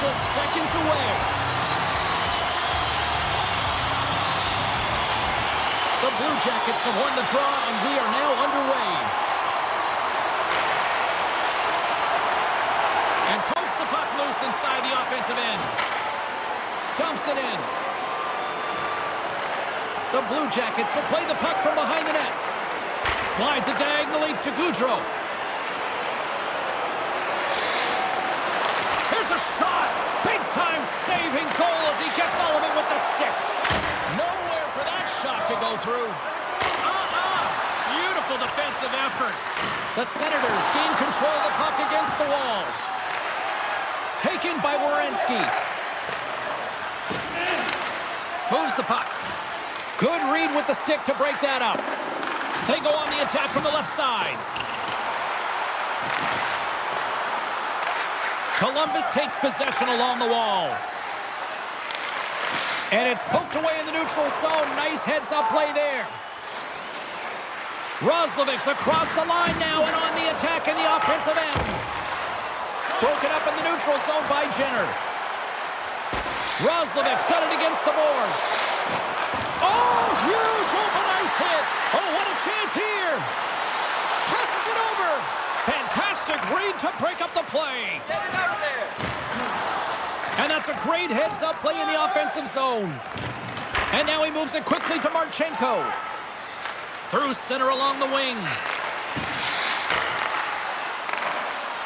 just seconds away. The Blue Jackets have won the draw, and we are now underway. And pokes the puck loose inside the offensive end. Dumps it in. The Blue Jackets will play the puck from behind the net. Slides it diagonally to Gaudreau. Here's a shot. Big-time saving goal as he gets all of it with the stick. Nowhere for that shot to go through. Beautiful defensive effort. The Senators gain control of the puck against the wall. Taken by Werenski. Moves the puck. Good read with the stick to break that up. They go on the attack from the left side. Columbus takes possession along the wall. And it's poked away in the neutral zone. Nice heads-up play there. Roslovic's across the line now and on the attack in the offensive end. Broken up in the neutral zone by Jenner. Roslovic's got it against the boards. Oh, huge open ice hit. Oh, what a chance here. Passes it over. Fantastic read to break up the play. Get it out of there. And that's a great heads-up play in the offensive zone. And now he moves it quickly to Marchenko. Through center along the wing.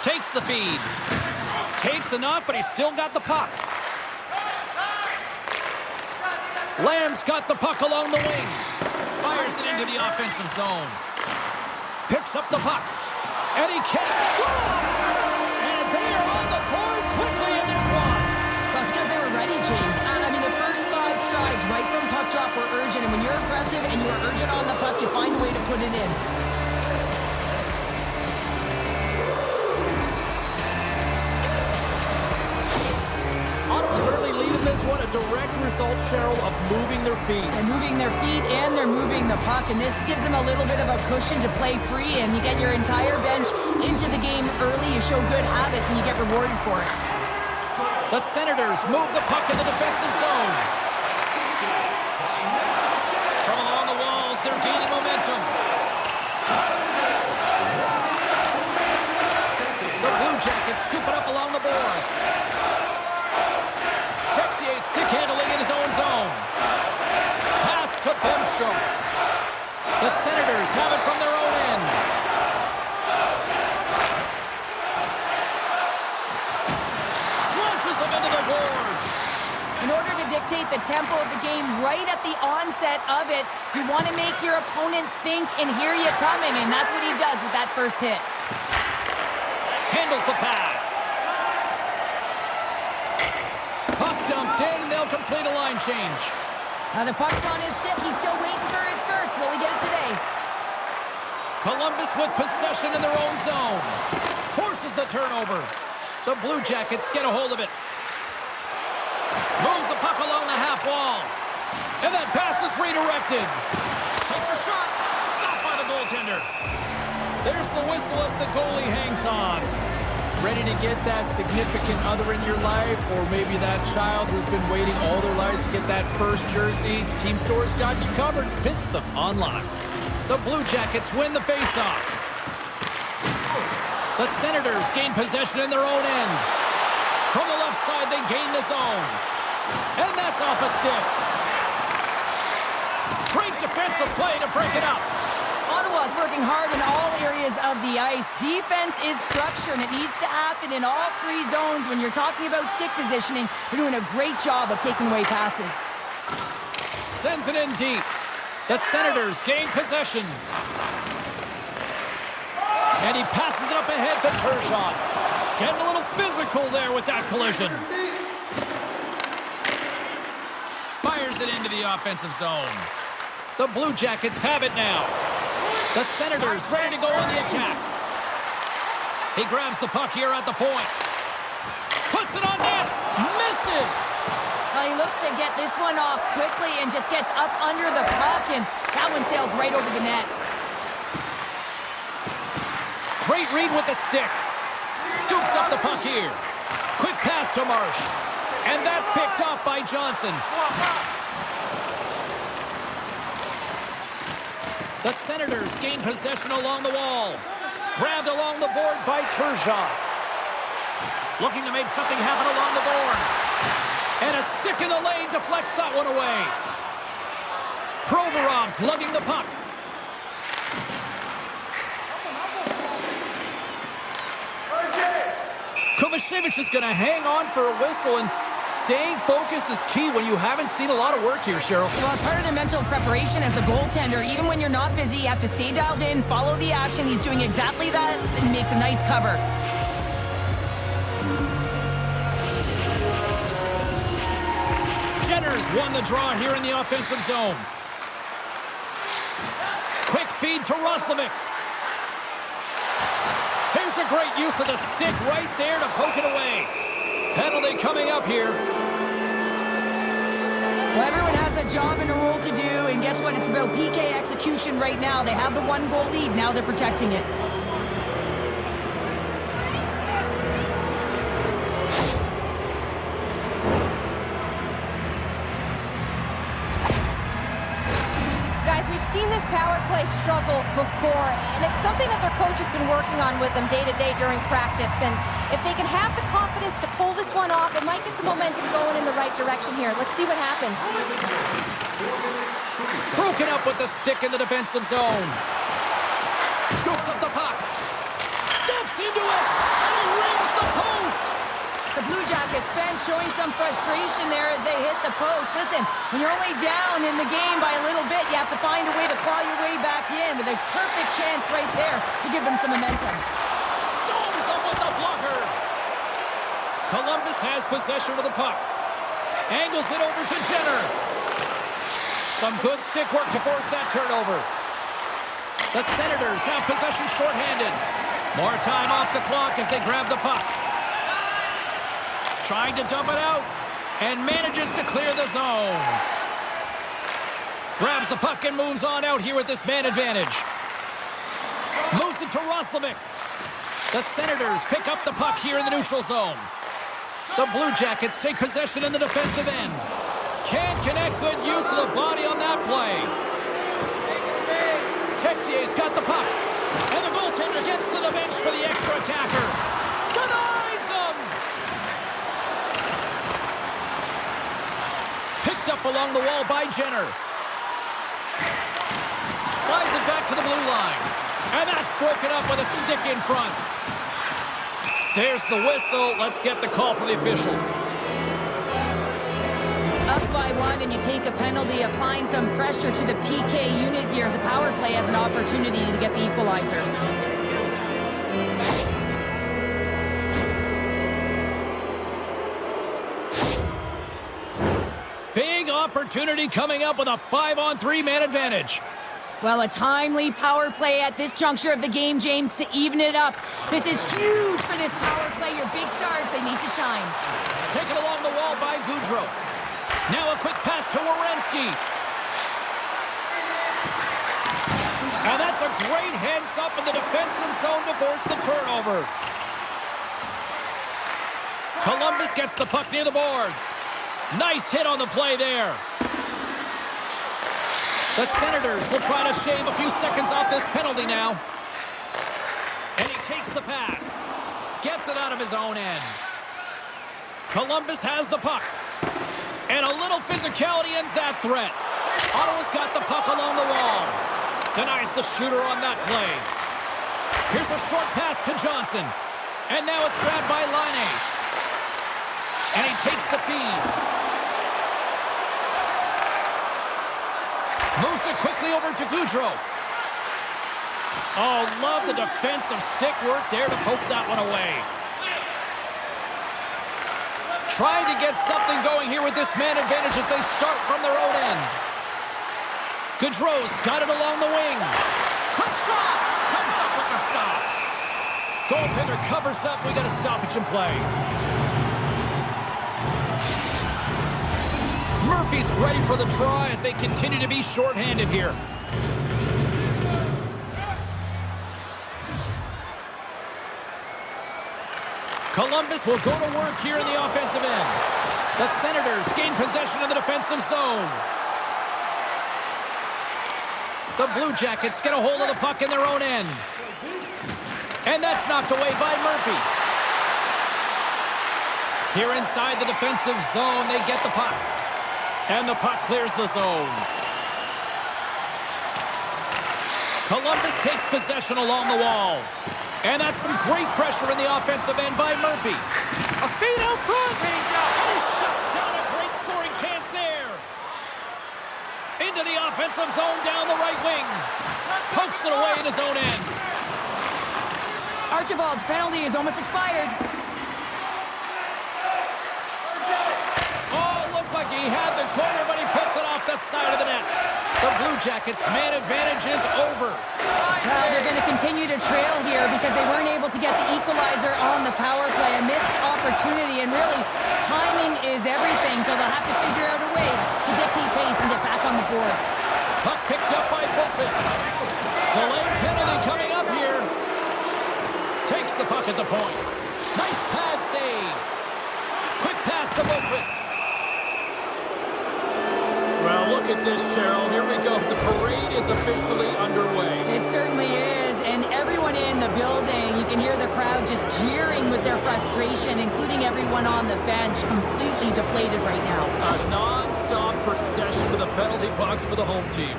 Takes the feed. Takes enough, but he's still got the puck. Lamb's got the puck along the wing. Fires it into the offensive zone. Picks up the puck. And he scores! And they are on the board quickly in this one. That's because they were ready, James. I mean, the first 5 strides right from puck drop were urgent. And when you're aggressive and you're urgent on the puck, you find a way to put it in. Ottawa's early lead in this one, a direct result, Cheryl, of moving their feet. They're moving their feet and they're moving the puck, and this gives them a little bit of a cushion to play free, and you get your entire bench into the game early. You show good habits, and you get rewarded for it. The Senators move the puck in the defensive zone. From along the walls, they're gaining momentum. The Blue Jackets scoop it up along the boards. Texier stick handling in his own zone. Pass to Bemstrom. The Senators have it from their own end. Crunches them into the boards. In order to dictate the tempo of the game right at the onset of it, you want to make your opponent think and hear you coming, and that's what he does with that first hit. Handles the pass. Puck dumped in, and they'll complete a line change. Now the puck's on his stick. He's still waiting for his first. Will he get it today? Columbus with possession in their own zone. Forces the turnover. The Blue Jackets get a hold of it. Moves the puck along the half wall. And that pass is redirected. Takes a shot. Stopped by the goaltender. There's the whistle as the goalie hangs on. Ready to get that significant other in your life, or maybe that child who's been waiting all their lives to get that first jersey. Team Stores got you covered. Visit them online. The Blue Jackets win the faceoff. The Senators gain possession in their own end. From the left side, they gain the zone. And that's off a stick. Great defensive play to break it up. Ottawa's working hard in all areas of the ice. Defense is structure, and it needs to happen in all 3 zones. When you're talking about stick positioning, they're doing a great job of taking away passes. Sends it in deep. The Senators gain possession. And he passes it up ahead to Turgeon. Getting a little physical there with that collision. Fires it into the offensive zone. The Blue Jackets have it now. The Senators ready to go on the attack. He grabs the puck here at the point. Puts it on net. Misses. He looks to get this one off quickly and just gets up under the puck, and that one sails right over the net. Great read with the stick. Scoops up the puck here. Quick pass to Marsh. And that's picked up by Johnson. The Senators gain possession along the wall. Grabbed along the boards by Turgeon. Looking to make something happen along the boards. And a stick in the lane deflects that one away. Provorov's lugging the puck. Kovacevic is going to hang on for a whistle, and staying focused is key when you haven't seen a lot of work here, Cheryl. Well, it's part of their mental preparation as a goaltender. Even when you're not busy, you have to stay dialed in, follow the action. He's doing exactly that and makes a nice cover. Jenner's won the draw here in the offensive zone. Quick feed to Roslovic. Here's a great use of the stick right there to poke it away. Penalty coming up here. Well, everyone has a job and a role to do, and guess what? It's about PK execution right now. They have the 1-goal lead. Now they're protecting it. Seen this power play struggle before, and it's something that their coach has been working on with them day to day during practice. And if they can have the confidence to pull this one off, it might get the momentum going in the right direction here. Let's see what happens. Broken up with the stick in the defensive zone. Scoops up the puck. Steps into it, and he rings the post. The Blue Jackets bench showing some frustration there as they hit the post. Listen, when you're only down in the game by a little bit, you have to find a way to claw your way back in with a perfect chance right there to give them some momentum. Stones him with the blocker. Columbus has possession of the puck. Angles it over to Jenner. Some good stick work to force that turnover. The Senators have possession shorthanded. More time off the clock as they grab the puck. Trying to dump it out, and manages to clear the zone. Grabs the puck and moves on out here with this man advantage. Moves it to Roslovic. The Senators pick up the puck here in the neutral zone. The Blue Jackets take possession in the defensive end. Can't connect. Good use of the body on that play. Texier's got the puck, and the goaltender gets to the bench for the extra attacker. Denies him! Picked up along the wall by Jenner. Slides it back to the blue line. And that's broken up with a stick in front. There's the whistle. Let's get the call from the officials. Up by 1, and you take a penalty, applying some pressure to the PK unit here as a power play has an opportunity to get the equalizer. Big opportunity coming up with a 5-on-3 man advantage. Well, a timely power play at this juncture of the game, James, to even it up. This is huge for this power play. Your big stars, they need to shine. Taken along the wall by Gaudreau. Now a quick pass to Werenski. And that's a great heads-up in the defensive zone to force the turnover. Columbus gets the puck near the boards. Nice hit on the play there. The Senators will try to shave a few seconds off this penalty now. And he takes the pass. Gets it out of his own end. Columbus has the puck. And a little physicality ends that threat. Ottawa's got the puck along the wall. Denies the shooter on that play. Here's a short pass to Johnson. And now it's grabbed by Laine. And he takes the feed. Moves it quickly over to Gaudreau. Oh, love the defensive stick work there to poke that one away. Trying to get something going here with this man advantage as they start from their own end. Gaudreau's got it along the wing. Quick shot! Comes up with the stop. Goaltender covers up. We got a stoppage in play. Murphy's ready for the draw as they continue to be shorthanded here. Columbus will go to work here in the offensive end. The Senators gain possession of the defensive zone. The Blue Jackets get a hold of the puck in their own end. And that's knocked away by Murphy. Here inside the defensive zone, they get the puck. And the puck clears the zone. Columbus takes possession along the wall. And that's some great pressure in the offensive end by Murphy. A feed out front. And he shuts down a great scoring chance there. Into the offensive zone down the right wing. Pokes it away in his own end. Archibald's penalty is almost expired. Oh, looked like he had the corner, but he puts it off the side of the net. The Blue Jackets' man advantage is over. Well, they're going to continue to trail here because they weren't able to get the equalizer on the power play. A missed opportunity, and really, timing is everything, so they'll have to figure out a way to dictate pace and get back on the board. Puck picked up by Fulfitz. Delayed penalty coming up here. Takes the puck at the point. Nice pad save. Quick pass to Fulfitz. Well, look at this, Cheryl. Here we go. The parade is officially underway. It certainly is, and everyone in the building, you can hear the crowd just jeering with their frustration, including everyone on the bench, completely deflated right now. A non-stop procession with the penalty box for the home team.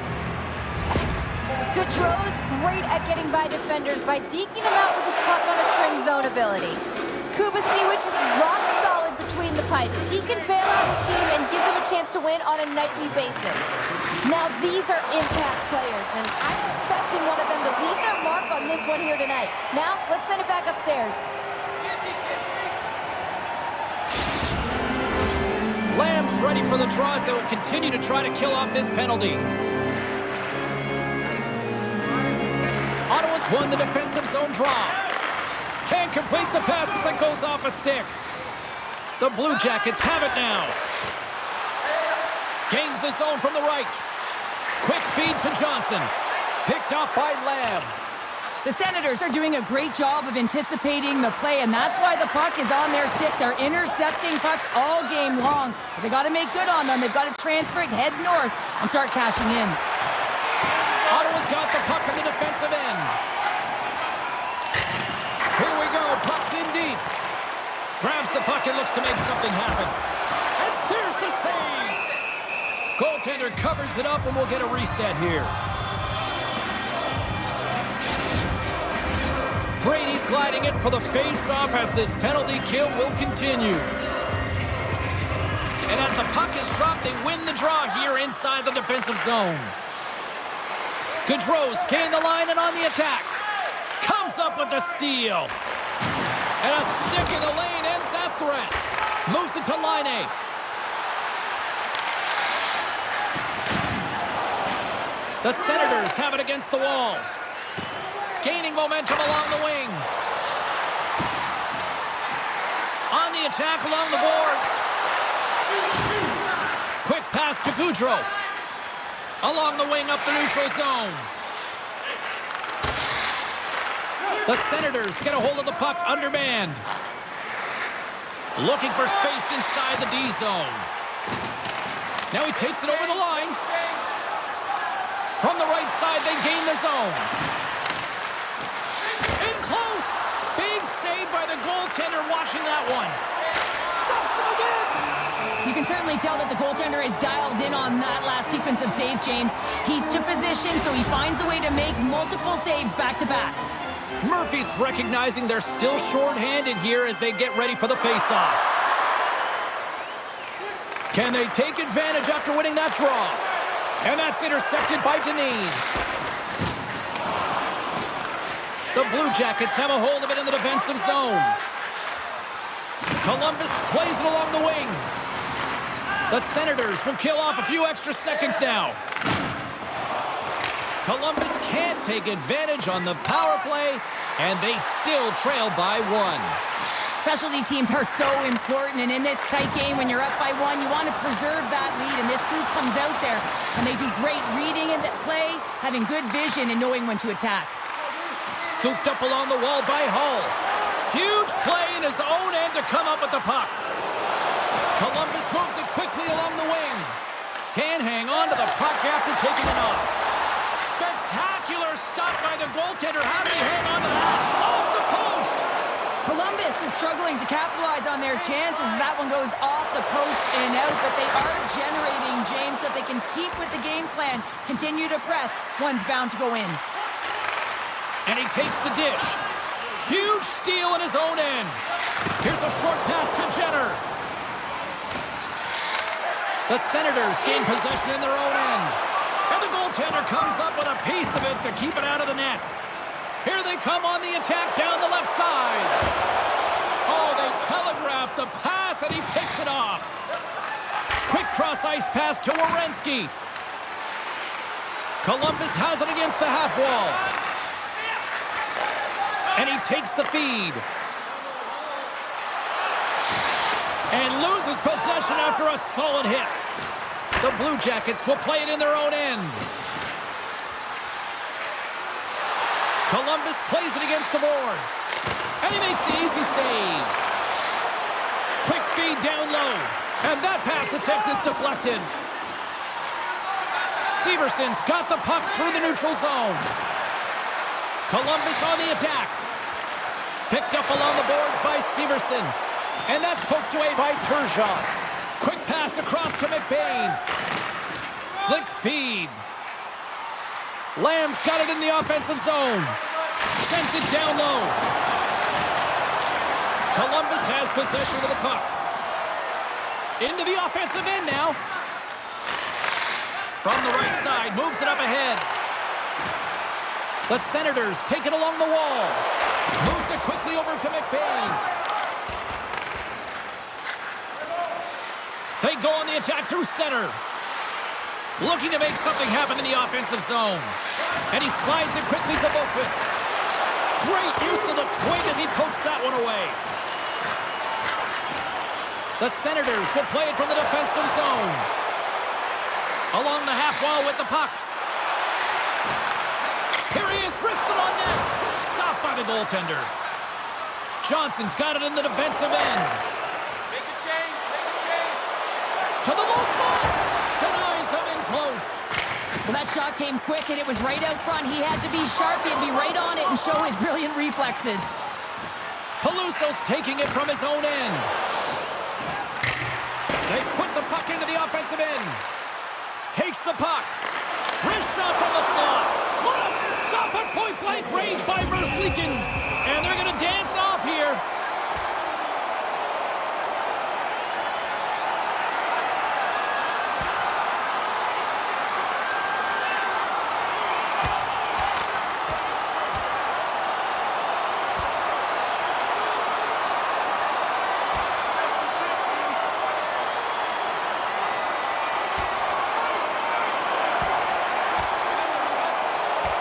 Gaudreau's great at getting by defenders by deking them out with his puck on a string zone ability. Kubasiewicz is rock solid between the pipes. He can bail out his team and give them a chance to win on a nightly basis. Now these are impact players, and I'm expecting one of them to leave their mark on this one here tonight. Now, let's send it back upstairs. Lamb's ready for the draws. They will continue to try to kill off this penalty. Ottawa's won the defensive zone draw. Can't complete the pass as it goes off a stick. The Blue Jackets have it now. Gains the zone from the right. Quick feed to Johnson. Picked off by Lamb. The Senators are doing a great job of anticipating the play, and that's why the puck is on their stick. They're intercepting pucks all game long. But they got to make good on them. They've got to transfer it, head north, and start cashing in. Ottawa's got the puck in the defensive end. Here we go. Puck's in deep. Grabs the puck and looks to make something happen. And there's the save. Goaltender covers it up, and we'll get a reset here. Brady's gliding it for the face-off as this penalty kill will continue. And as the puck is dropped, they win the draw here inside the defensive zone. Gaudreau's gained the line and on the attack. Comes up with the steal. And a stick in the lane ends that threat. Moves it to line A. The Senators have it against the wall. Gaining momentum along the wing. On the attack along the boards. Quick pass to Gaudreau. Along the wing up the neutral zone. The Senators get a hold of the puck undermanned. Looking for space inside the D zone. Now he takes it over the line. From the right side, they gain the zone. In close. Big save by the goaltender watching that one. Stuffs him again. You can certainly tell that the goaltender is dialed in on that last sequence of saves, James. He's to position, so he finds a way to make multiple saves back-to-back. Murphy's recognizing they're still short-handed here as they get ready for the face-off. Can they take advantage after winning that draw? And that's intercepted by Deneen. The Blue Jackets have a hold of it in the defensive zone. Columbus plays it along the wing. The Senators will kill off a few extra seconds now. Columbus can't take advantage on the power play, and they still trail by 1. Specialty teams are so important, and in this tight game, when you're up by 1, you want to preserve that lead, and this group comes out there, and they do great reading in that play, having good vision and knowing when to attack. Scooped up along the wall by Hull. Huge play, and in his own end to come up with the puck. Columbus moves it quickly along the wing. Can't hang on to the puck after taking it off. Spectacular stop by the goaltender. How did he hang on to that? Off the post! Columbus is struggling to capitalize on their chances as that one goes off the post and out, but they are generating, James, so if they can keep with the game plan, continue to press, one's bound to go in. And he takes the dish. Huge steal in his own end. Here's a short pass to Jenner. The Senators gain possession in their own end. And the goaltender comes up with a piece of it to keep it out of the net. Here they come on the attack down the left side. Oh, they telegraph the pass, and he picks it off. Quick cross-ice pass to Werenski. Columbus has it against the half wall. And he takes the feed. And loses possession after a solid hit. The Blue Jackets will play it in their own end. Columbus plays it against the boards. And he makes the easy save. Quick feed down low. And that pass attempt is deflected. Severson's got the puck through the neutral zone. Columbus on the attack. Picked up along the boards by Severson. And that's poked away by Turgeon. Quick pass across to McBain. Slick feed. Lamb's got it in the offensive zone. Sends it down low. Columbus has possession of the puck. Into the offensive end now. From the right side, moves it up ahead. The Senators take it along the wall. Moves it quickly over to McBain. They go on the attack through center. Looking to make something happen in the offensive zone. And he slides it quickly to Boquist. Great use of the twig as he pokes that one away. The Senators will play it from the defensive zone. Along the half wall with the puck. Here he is, wrists it on net. Stopped by the goaltender. Johnson's got it in the defensive end. Make a change, make a change. To the low slot. Denies him in close. Well, that shot came quick, and it was right out front. He had to be sharp. He had to be right on it and show his brilliant reflexes. Peluso's taking it from his own end. They put the puck into the offensive end. Takes the puck. Wrist shot from the slot. What a stop at point-blank range by Merzlikins. And they're going to dance off here.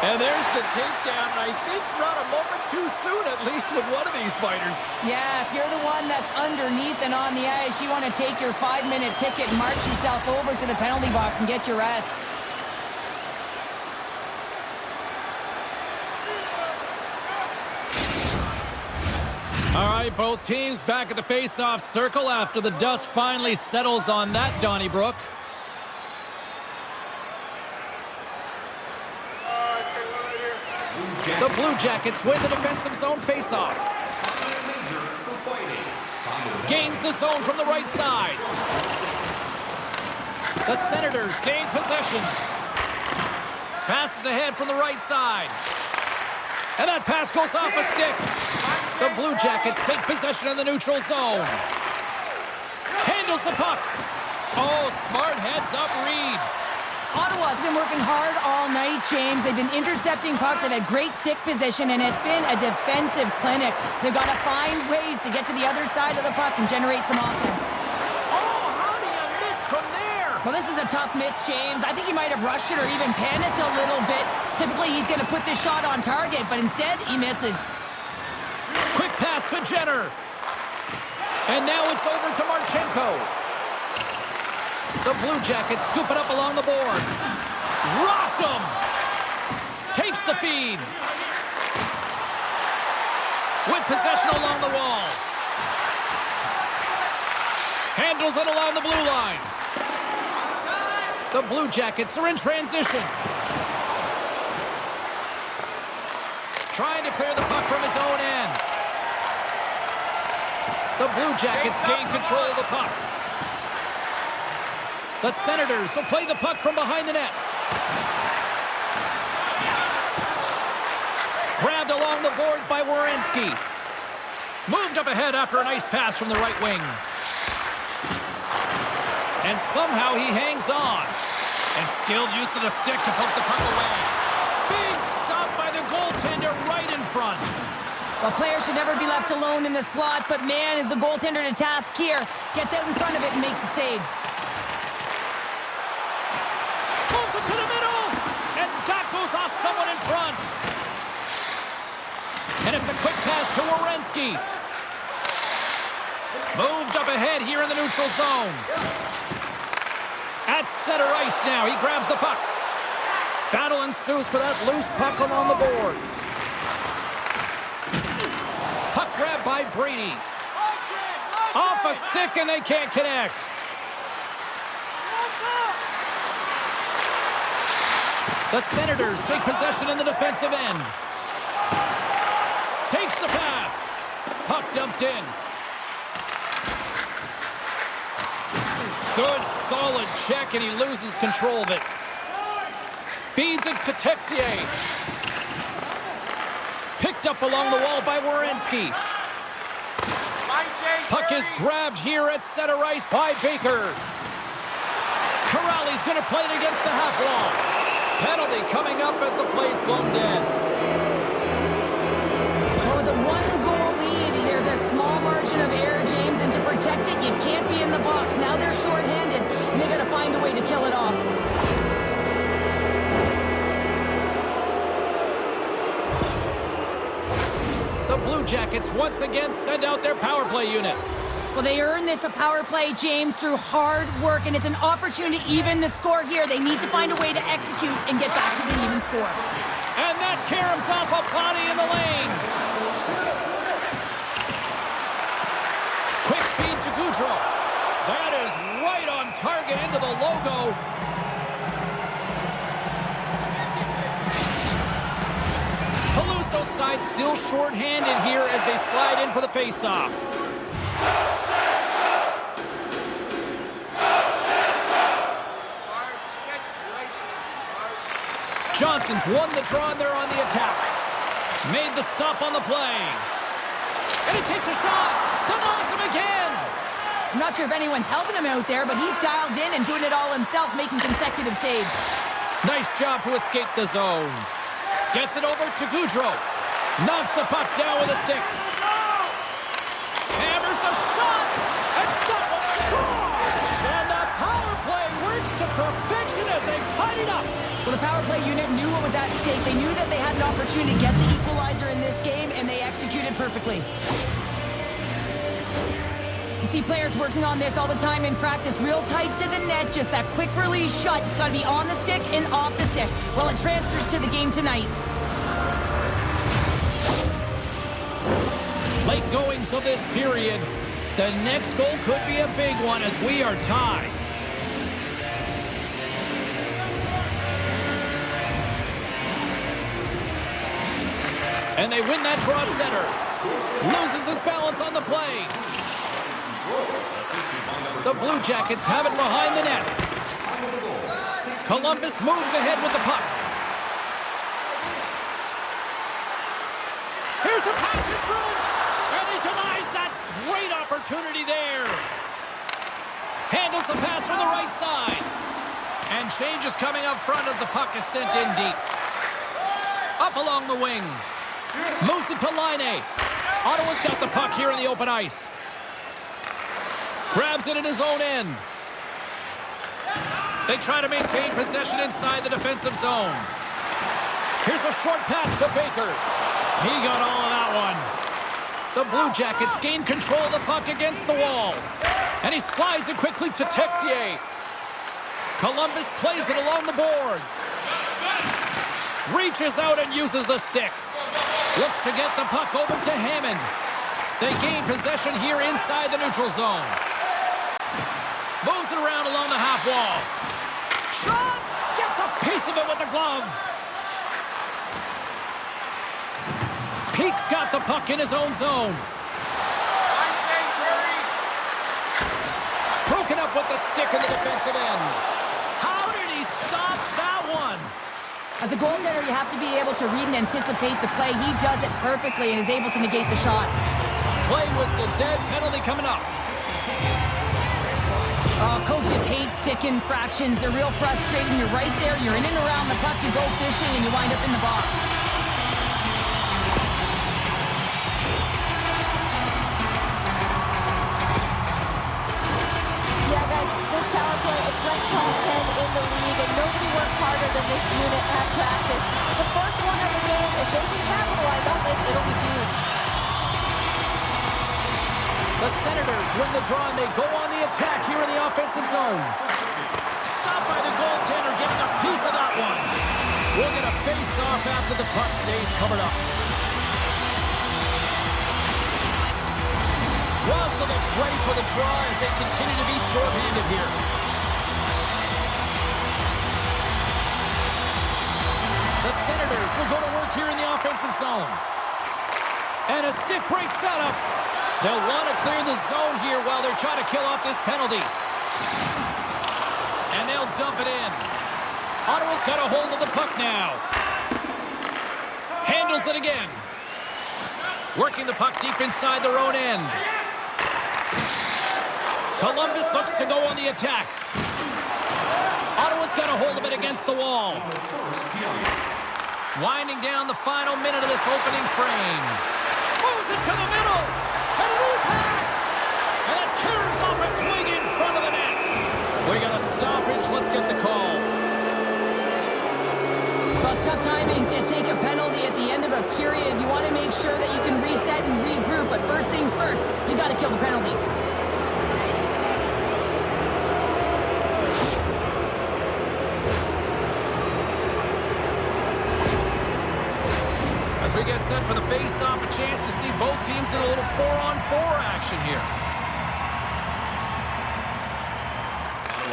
And there's the takedown. I think not a moment too soon, at least with one of these fighters. Yeah, if you're the one that's underneath and on the ice, you want to take your 5-minute ticket, march yourself over to the penalty box and get your rest. All right, both teams back at the face-off circle after the dust finally settles on that, Donnybrook. The Blue Jackets win the defensive zone face-off. Gains the zone from the right side. The Senators gain possession. Passes ahead from the right side. And that pass goes off a stick. The Blue Jackets take possession in the neutral zone. Handles the puck. Oh, smart heads-up read. Ottawa's been working hard all night, James. They've been intercepting pucks. They've had great stick position, and it's been a defensive clinic. They've got to find ways to get to the other side of the puck and generate some offense. Oh, how do you miss from there? Well, this is a tough miss, James. I think he might have rushed it or even panicked a little bit. Typically, he's going to put this shot on target, but instead, he misses. Quick pass to Jenner. And now it's over to Marchenko. The Blue Jackets scoop it up along the boards. Rocked him. Takes the feed. With possession along the wall. Dribbles it along the blue line. The Blue Jackets are in transition. Trying to clear the puck from his own end. The Blue Jackets gain control of the puck. The Senators will play the puck from behind the net. Grabbed along the boards by Werenski. Moved up ahead after a nice pass from the right wing. And somehow he hangs on. And skilled use of the stick to poke the puck away. Big stop by the goaltender right in front. Well, players should never be left alone in the slot, but man, is the goaltender to task here. Gets out in front of it and makes the save. Moves it to the middle. And that goes off someone in front. And it's a quick pass to Werenski. Moved up ahead here in the neutral zone. At center ice now, he grabs the puck. Battle ensues for that loose puck along the boards. Puck grabbed by Brady. Off a stick and they can't connect. The Senators take possession in the defensive end. Takes the pass. Puck dumped in. Good, solid check, and he loses control of it. Feeds it to Texier. Picked up along the wall by Werenski. Puck is grabbed here at center ice by Baker. Corrali's going to play it against the half wall. Penalty coming up as the play's blown dead. With a one-goal lead, there's a small margin of error, James, and to protect it, you can't be in the box. Now they're shorthanded, and they got to find a way to kill it off. The Blue Jackets once again send out their power play unit. Well, they earn this a power play, James, through hard work, and it's an opportunity to even the score here. They need to find a way to execute and get back to the even score. And that caroms off a body in the lane. Quick feed to Gaudreau. That is right on target into the logo. Peluso's side still short-handed here as they slide in for the face-off. Johnson's won the draw, and they're on the attack. Made the stop on the play. And he takes a shot. Denies him again. I'm not sure if anyone's helping him out there, but he's dialed in and doing it all himself, making consecutive saves. Nice job to escape the zone. Gets it over to Gaudreau. Knocks the puck down with a stick. Hammers a shot. And that one scores. And the power play works to perfection as they tied it up. Well, the power play unit knew what was at stake. They knew that they had an opportunity to get the equalizer in this game, and they executed perfectly. You see players working on this all the time in practice, real tight to the net, just that quick release shot. It's got to be on the stick and off the stick. Well, it transfers to the game tonight. Late goings of this period. The next goal could be a big one as we are tied. And they win that draw at center. Loses his balance on the play. The Blue Jackets have it behind the net. Columbus moves ahead with the puck. Here's a pass in front. And he denies that great opportunity there. Handles the pass from the right side. And change is coming up front as the puck is sent in deep. Up along the wing. Moves it to Laine. Ottawa's got the puck here in the open ice. Grabs it in his own end. They try to maintain possession inside the defensive zone. Here's a short pass to Baker. He got all of that one. The Blue Jackets gain control of the puck against the wall. And he slides it quickly to Texier. Columbus plays it along the boards. Reaches out and uses the stick. Looks to get the puck over to Hammond. They gain possession here inside the neutral zone. Moves it around along the half wall. Shot! Gets a piece of it with the glove. Peake's got the puck in his own zone. Line change, hurry! Broken up with the stick in the defensive end. How did he stop that one? As a goaltender, you have to be able to read and anticipate the play. He does it perfectly and is able to negate the shot. Play whistle, dead, penalty coming up. Coaches hate stick infractions. They're real frustrating. You're right there. You're in and around the puck. You go fishing, and you wind up in the box. Yeah, guys, this power play, it's ranked top 10 in the league, and nobody works harder than this unit at practice. This is the first one of the game. If they can capitalize on this, it'll be huge. The Senators win the draw, and they go on the attack here in the offensive zone. Stopped by the goaltender, getting a piece of that one. We'll get a face-off after the puck stays covered up. Roslovic's ready for the draw as they continue to be short-handed here. The Senators will go to work here in the offensive zone. And a stick breaks that up. They'll want to clear the zone here while they're trying to kill off this penalty. And they'll dump it in. Ottawa's got a hold of the puck now. Handles it again. Working the puck deep inside their own end. Columbus looks to go on the attack. Ottawa's got a hold of it against the wall. Winding down the final minute of this opening frame. Moves it to the middle. And a new pass. And it carries off a twig in front of the net. We got a stoppage. Let's get the call. Well, it's tough timing to take a penalty at the end of a period. You want to make sure that you can reset and regroup. But first things first, you got to kill the penalty. As we get set for the face-off, a chance to see both teams in a little 4-on-4 action here.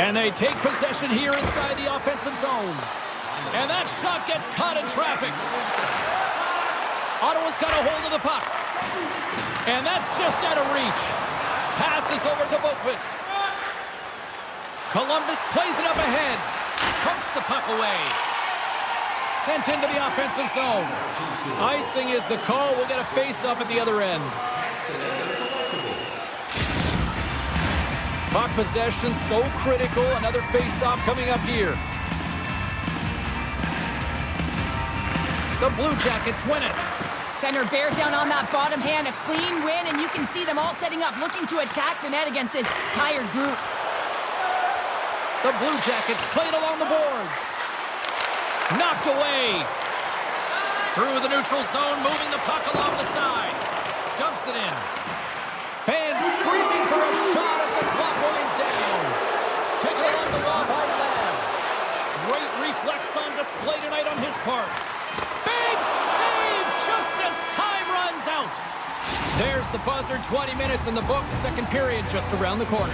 And they take possession here inside the offensive zone. And that shot gets caught in traffic. Ottawa's got a hold of the puck. And that's just out of reach. Passes over to Boqvist. Columbus plays it up ahead. Pokes the puck away. Sent into the offensive zone. Icing is the call. We'll get a face-off at the other end. Puck possession so critical. Another face-off coming up here. The Blue Jackets win it. Center bears down on that bottom hand. A clean win, and you can see them all setting up, looking to attack the net against this tired group. The Blue Jackets played along the boards. Knocked away. Through the neutral zone, moving the puck along the side. Dumps it in. Fans screaming for a shot as the clock winds down. Taken along the wall by Ladd. Great reflex on display tonight on his part. Big save just as time runs out. There's the buzzer. 20 minutes in the books. Second period just around the corner.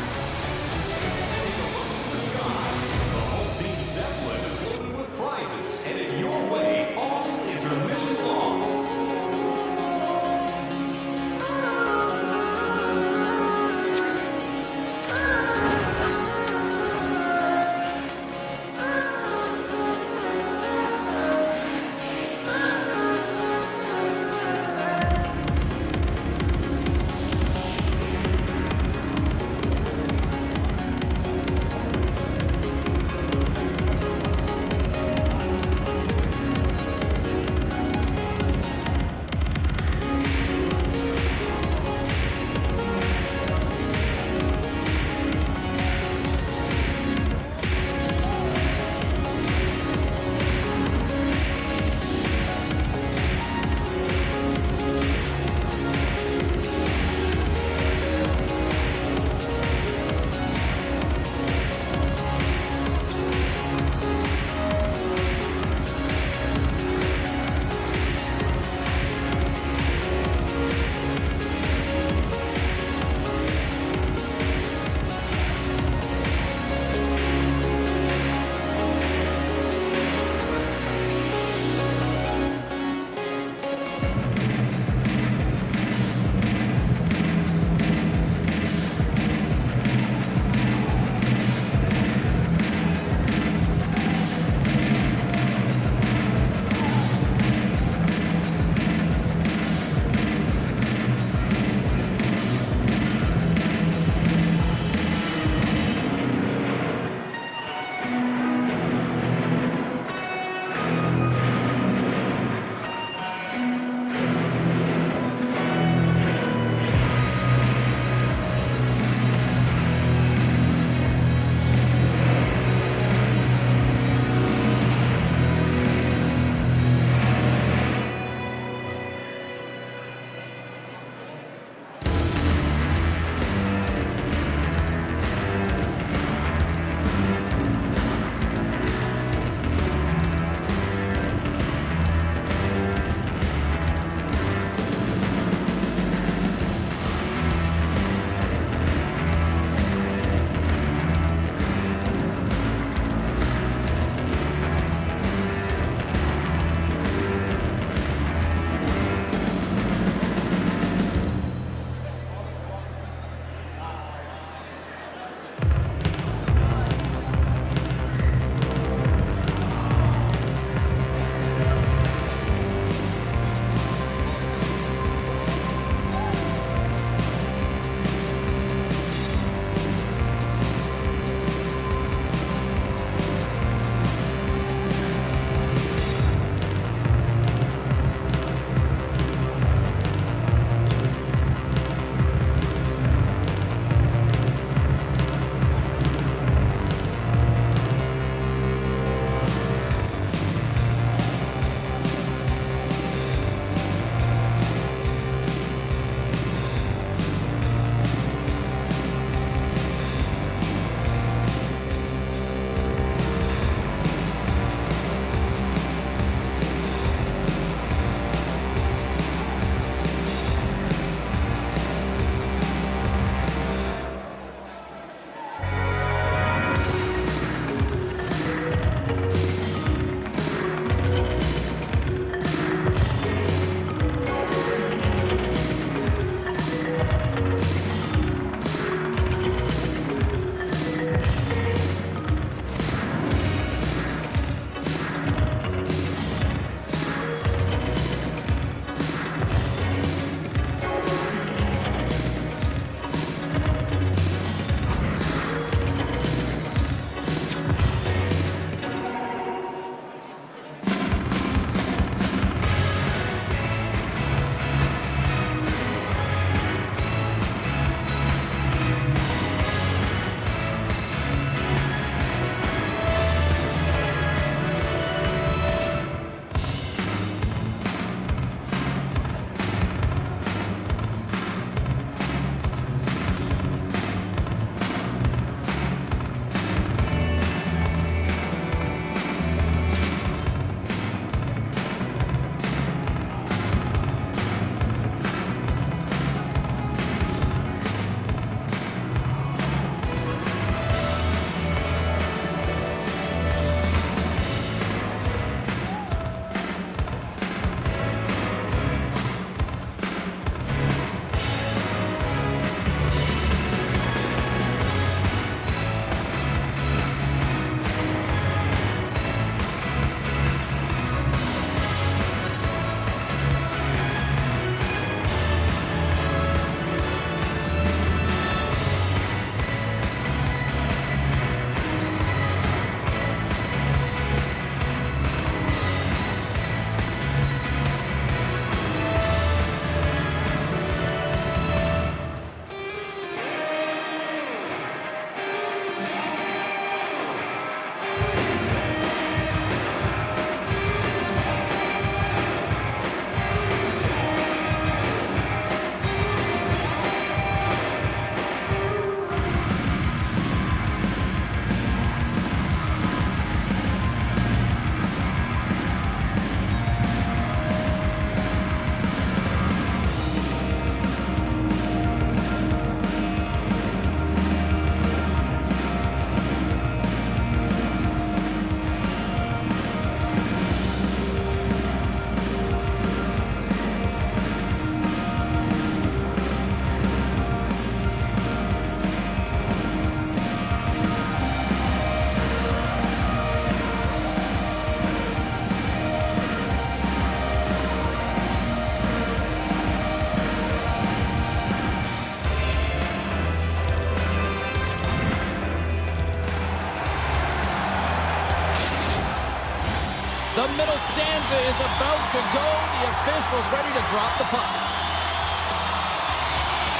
The middle stanza is about to go. The officials ready to drop the puck.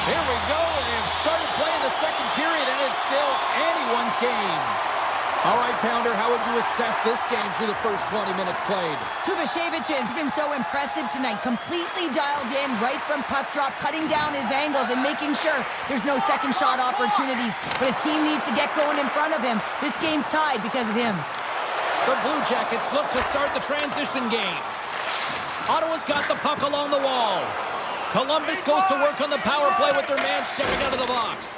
Here we go. They've started playing the second period, and it's still anyone's game. All right, Pounder, how would you assess this game through the first 20 minutes played? S.O.A.C.J.V has been so impressive tonight. Completely dialed in right from puck drop, cutting down his angles and making sure there's no second shot opportunities. But his team needs to get going in front of him. This game's tied because of him. The Blue Jackets look to start the transition game. Ottawa's got the puck along the wall. Columbus goes to work on the power play with their man stepping out of the box.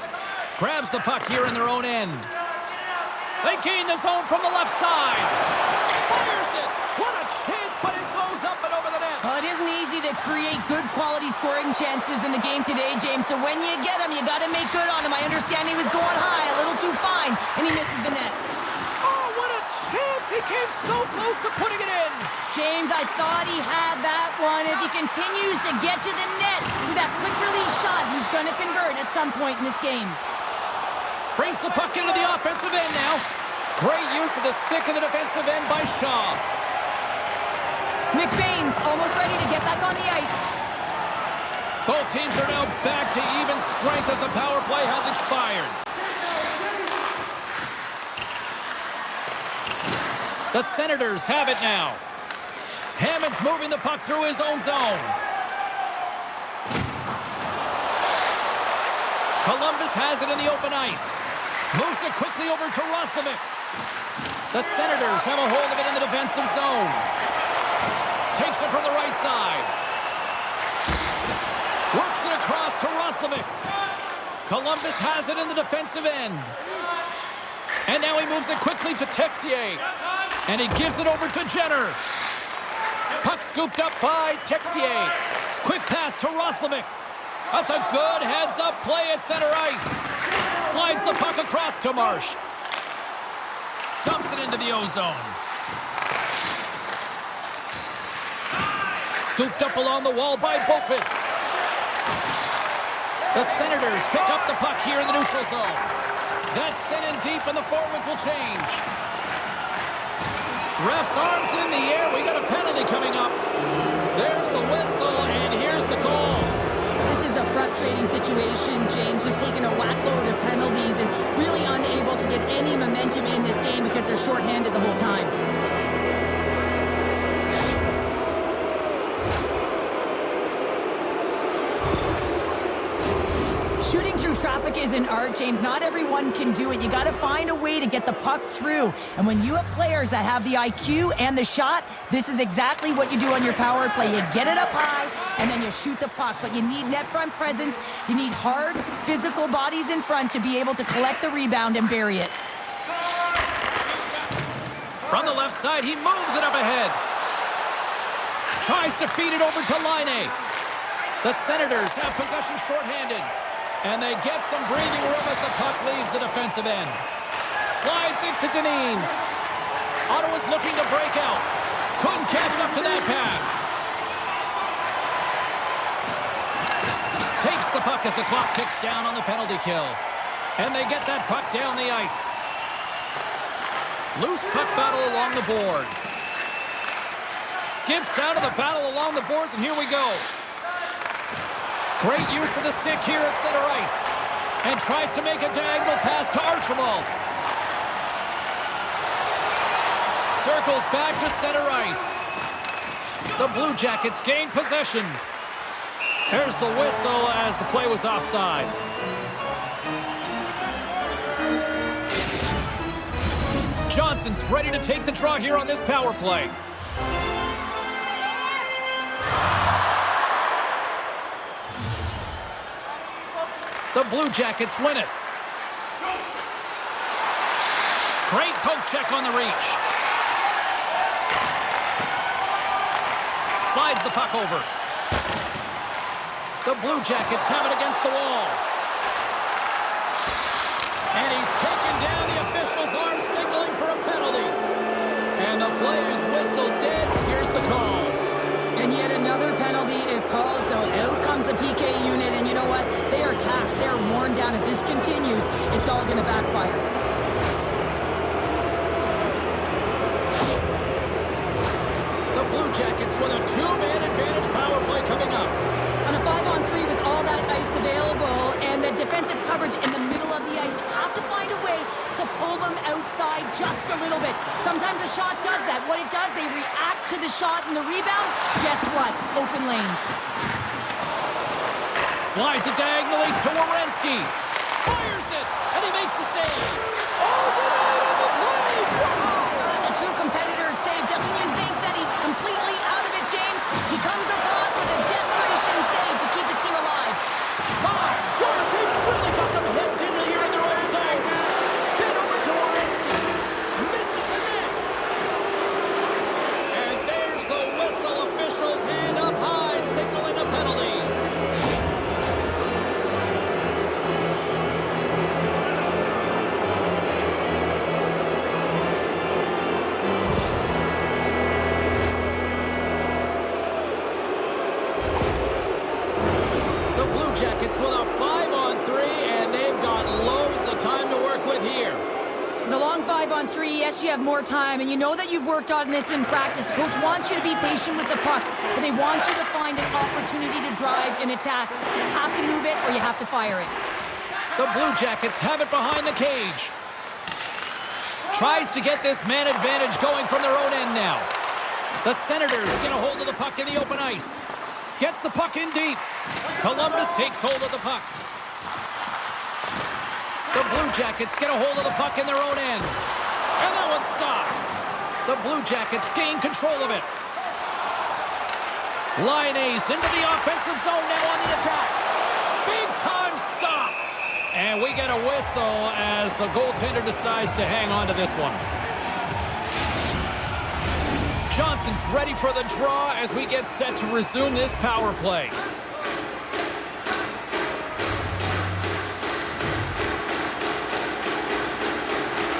Grabs the puck here in their own end. They gain the zone from the left side. Fires it. What a chance, but it goes up and over the net. Well, it isn't easy to create good quality scoring chances in the game today, James. So when you get them, you got to make good on them. I understand he was going high, a little too fine, and he misses the net. Oh, what a chance. He came so close to putting it in. James, I thought he had that one. If he continues to get to the net with that quick release shot, he's going to convert at some point in this game. Brings the puck into the offensive end now. Great use of the stick in the defensive end by Shaw. McBain's almost ready to get back on the ice. Both teams are now back to even strength as the power play has expired. The Senators have it now. Hammond's moving the puck through his own zone. Columbus has it in the open ice. Moves it quickly over to Roslovic. The Senators have a hold of it in the defensive zone. Takes it from the right side. Works it across to Roslovic. Columbus has it in the defensive end. And now he moves it quickly to Texier. And he gives it over to Jenner. Puck scooped up by Texier. Quick pass to Roslovic. That's a good heads-up play at center ice. Slides the puck across to Marsh. Dumps it into the O-zone. Scooped up along the wall by Boqvist. The Senators pick up the puck here in the neutral zone. That's sent in deep, and the forwards will change. Ref's arms in the air. We got a penalty coming up. There's the whistle, and here's the call. This is a frustrating situation, James, just taking a whack-load of penalties and really unable to get any momentum in this game because they're shorthanded the whole time. Shooting through traffic is an art, James. Not everyone can do it. You got to find a way to get the puck through. And when you have players that have the IQ and the shot, this is exactly what you do on your power play. You get it up high, and then you shoot the puck. But you need net front presence. You need hard, physical bodies in front to be able to collect the rebound and bury it. From the left side, he moves it up ahead. Tries to feed it over to Laine. The Senators have possession shorthanded. And they get some breathing room as the puck leaves the defensive end. Slides it to Dineen. Ottawa's looking to break out. Couldn't catch up to that pass. Takes the puck as the clock ticks down on the penalty kill. And they get that puck down the ice. Loose puck battle along the boards. Skips out of the battle along the boards, and here we go. Great use of the stick here at center ice. And tries to make a diagonal pass to Archibald. Circles back to center ice. The Blue Jackets gain possession. There's the whistle as the play was offside. Johnson's ready to take the draw here on this power play. The Blue Jackets win it. Great poke check on the reach. Slides the puck over. The Blue Jackets have it against the wall. And he's taken down. The official's arm signaling for a penalty. And the player's whistle dead. Here's the call. And yet another penalty is called, so out comes the PK unit, and you know what? They are taxed, they are worn down. If this continues, it's all going to backfire. Jackets with a 2-man advantage power play coming up. On a 5-on-3 with all that ice available and the defensive coverage in the middle of the ice, you have to find a way to pull them outside just a little bit. Sometimes a shot does that. What it does, they react to the shot and the rebound. Guess what? Open lanes. Slides it diagonally to Werenski. Fires it, and he makes the save. Oh, denied on the play! Wow! That's a true competitor's save. Just when you think that he's completely out of it, James, he comes across with a desperation save to keep his team alive. My, what a team really got them hit, didn't they, here in their own zone? Get over to Werenski. Misses the net. And there's the whistle. Officials hand up high, signaling a penalty. Jackets with a 5-on-3, and they've got loads of time to work with here. The long 5-on-3, yes, you have more time, and you know that you've worked on this in practice. The coach wants you to be patient with the puck, but they want you to find an opportunity to drive and attack. You have to move it, or you have to fire it. The Blue Jackets have it behind the cage. Tries to get this man advantage going from their own end now. The Senators get a hold of the puck in the open ice. Gets the puck in deep. Columbus takes hold of the puck. The Blue Jackets get a hold of the puck in their own end. And that one's stopped. The Blue Jackets gain control of it. Lyonnaise into the offensive zone now on the attack. Big time stop. And we get a whistle as the goaltender decides to hang on to this one. Johnson's ready for the draw as we get set to resume this power play.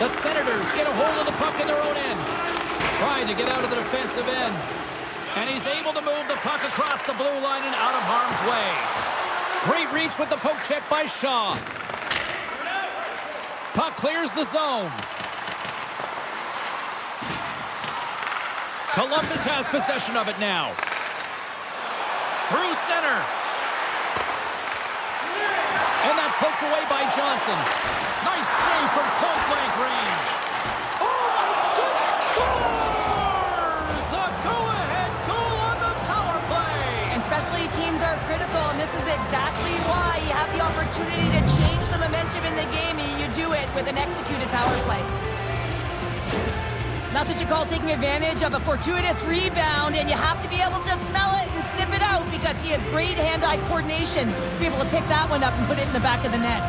The Senators get a hold of the puck in their own end. Trying to get out of the defensive end. And he's able to move the puck across the blue line and out of harm's way. Great reach with the poke check by Shaw. Puck clears the zone. Columbus has possession of it now. Through center. And that's poked away by Johnson. Nice save from point-blank range. Oh, my goodness! Scores! The go-ahead goal on the power play! And specialty teams are critical, and this is exactly why you have the opportunity to change the momentum in the game, and you do it with an executed power play. That's what you call taking advantage of a fortuitous rebound, and you have to be able to smell it and sniff it out because he has great hand-eye coordination to be able to pick that one up and put it in the back of the net.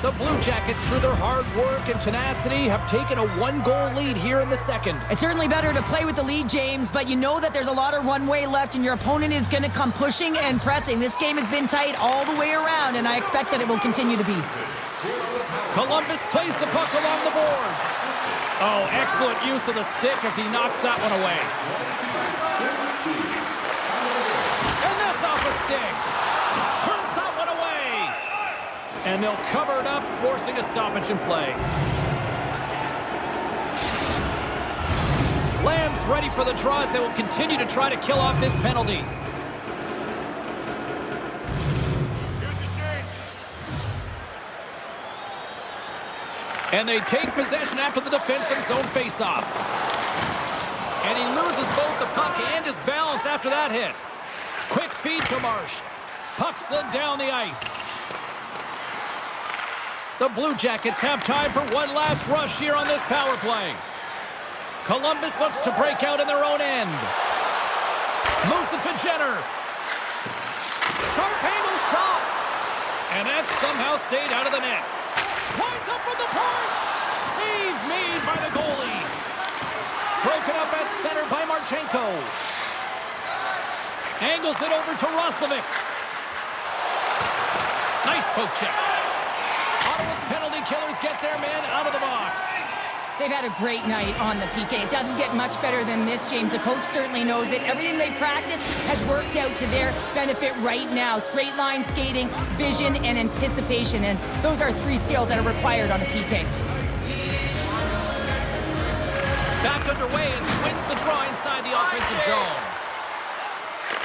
The Blue Jackets, through their hard work and tenacity, have taken a 1-goal lead here in the second. It's certainly better to play with the lead, James, but you know that there's a lot of runway left and your opponent is going to come pushing and pressing. This game has been tight all the way around, and I expect that it will continue to be. Columbus plays the puck along the boards. Oh, excellent use of the stick as he knocks that one away. And that's off a stick. Turns that one away. And they'll cover it up, forcing a stoppage in play. Lamb's ready for the draws. They will continue to try to kill off this penalty. And they take possession after the defensive zone faceoff. And he loses both the puck and his balance after that hit. Quick feed to Marsh. Puck slid down the ice. The Blue Jackets have time for one last rush here on this power play. Columbus looks to break out in their own end. Moves it to Jenner. Sharp angle shot. And that somehow stayed out of the net. Winds up from the point. Save made by the goalie. Broken up at center by Marchenko. Angles it over to Roslovic. Nice poke check. Ottawa's penalty killers get their man out of the box. They've had a great night on the PK. It doesn't get much better than this, James. The coach certainly knows it. Everything they practice has worked out to their benefit right now. Straight line skating, vision, and anticipation. And those are three skills that are required on a PK. Back underway as he wins the draw inside the offensive zone.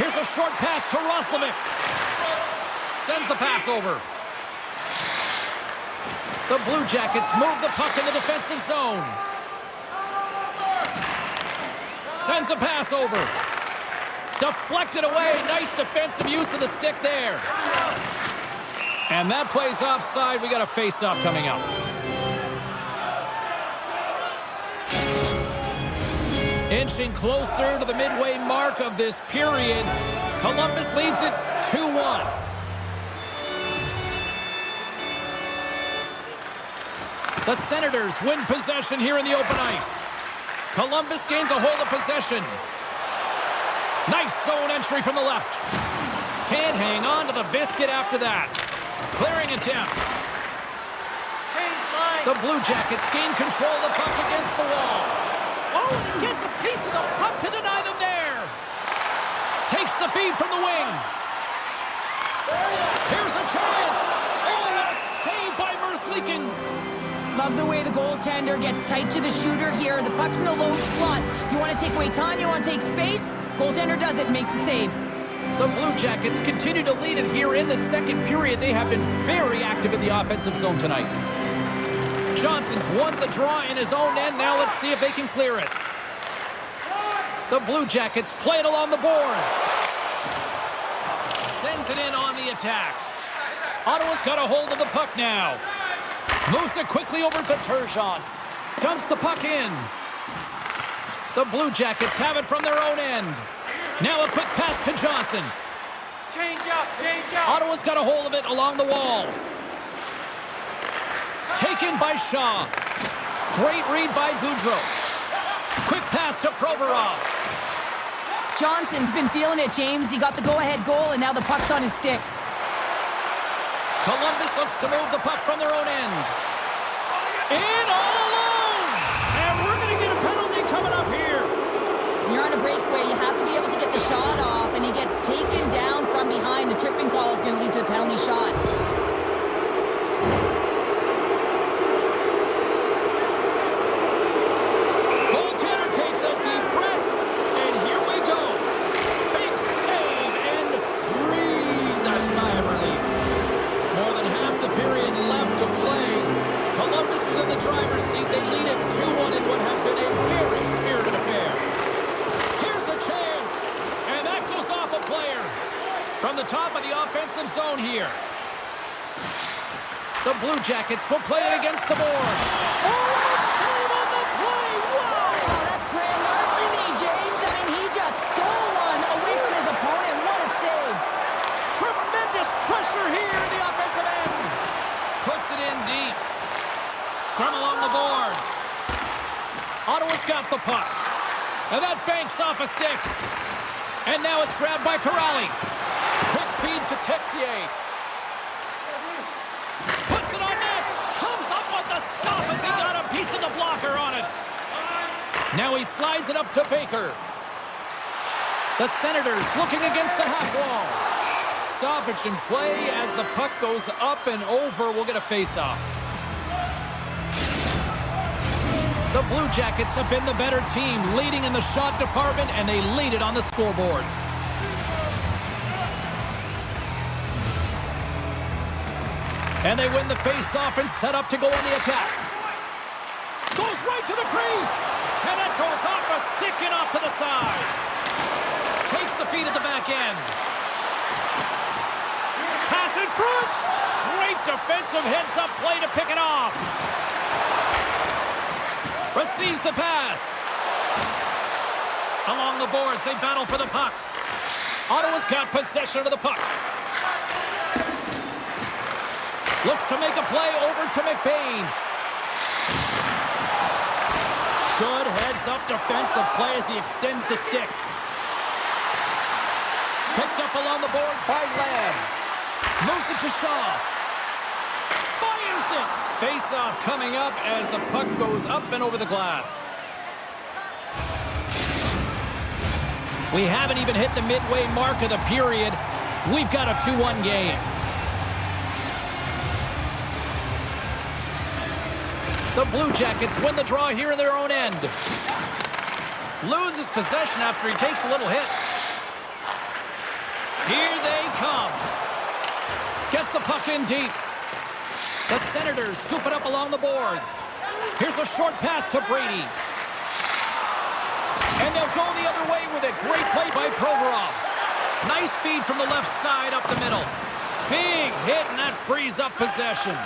Here's a short pass to Roslovic. Sends the pass over. The Blue Jackets move the puck in the defensive zone. Sends a pass over. Deflected away. Nice defensive use of the stick there. And that play's offside. We got a face-off coming up. Inching closer to the midway mark of this period. Columbus leads it 2-1. The Senators win possession here in the open ice. Columbus gains a hold of possession. Nice zone entry from the left. Can't hang on to the biscuit after that. Clearing attempt. The Blue Jackets gain control of the puck against the wall. Oh, and he gets a piece of the puck to deny them there. Takes the feed from the wing. Here's a chance. Oh, what a save by Merzlikins. Love the way the goaltender gets tight to the shooter here. The puck's in the low slot. You want to take away time, you want to take space. Goaltender does it, makes the save. The Blue Jackets continue to lead it here in the second period. They have been very active in the offensive zone tonight. Johnson's won the draw in his own end. Now let's see if they can clear it. The Blue Jackets play it along the boards. Sends it in on the attack. Ottawa's got a hold of the puck now. Moves it quickly over to Turgeon. Dumps the puck in. The Blue Jackets have it from their own end. Now a quick pass to Johnson. Change up, change up. Ottawa's got a hold of it along the wall. Taken by Shaw. Great read by Goudreau. Quick pass to Provorov. Johnson's been feeling it, James. He got the go-ahead goal, and now the puck's on his stick. Columbus looks to move the puck from their own end. In all alone! And we're going to get a penalty coming up here. When you're on a breakaway, you have to be able to get the shot off, and he gets taken down from behind. The tripping call is going to lead to a penalty shot. Goaltender takes a deep breath, and here we go. Big save and breathe a sigh of relief. More than half the period left to play. Columbus is in the driver's seat. They lead it 2-1 in what has been a very spirited affair. Here's a chance, and that goes off a player. From the top of the offensive zone here. The Blue Jackets will play it against the boards. Oh, what a save on the play! Wow! Oh, that's grand larceny, James. I mean, he just stole one away from his opponent. What a save. Tremendous pressure here in the offensive end. Puts it in deep. Scrum along the boards. Ottawa's got the puck. And that banks off a stick. And now it's grabbed by Corrali. Quick feed to Texier. Puts it on net. Comes up with the stop as he got a piece of the blocker on it. Now he slides it up to Baker. The Senators looking against the half wall. Stoppage in play as the puck goes up and over. We'll get a face-off. The Blue Jackets have been the better team, leading in the shot department, and they lead it on the scoreboard. And they win the face-off and set up to go on the attack. Goes right to the crease. And that goes off a stick and off to the side. Takes the feed at the back end. Pass in front. Great defensive heads-up play to pick it off. Receives the pass. Along the boards, they battle for the puck. Ottawa's got possession of the puck. Looks to make a play over to McBain. Good heads-up defensive play as he extends the stick. Picked up along the boards by Ladd. Moves it to Shaw. Fires it. Face-off coming up as the puck goes up and over the glass. We haven't even hit the midway mark of the period. We've got a 2-1 game. The Blue Jackets win the draw here in their own end. Loses possession after he takes a little hit. Here they come. Gets the puck in deep. The Senators scoop it up along the boards. Here's a short pass to Brady. And they'll go the other way with it. Great play by Provorov. Nice feed from the left side up the middle. Big hit, and that frees up possession.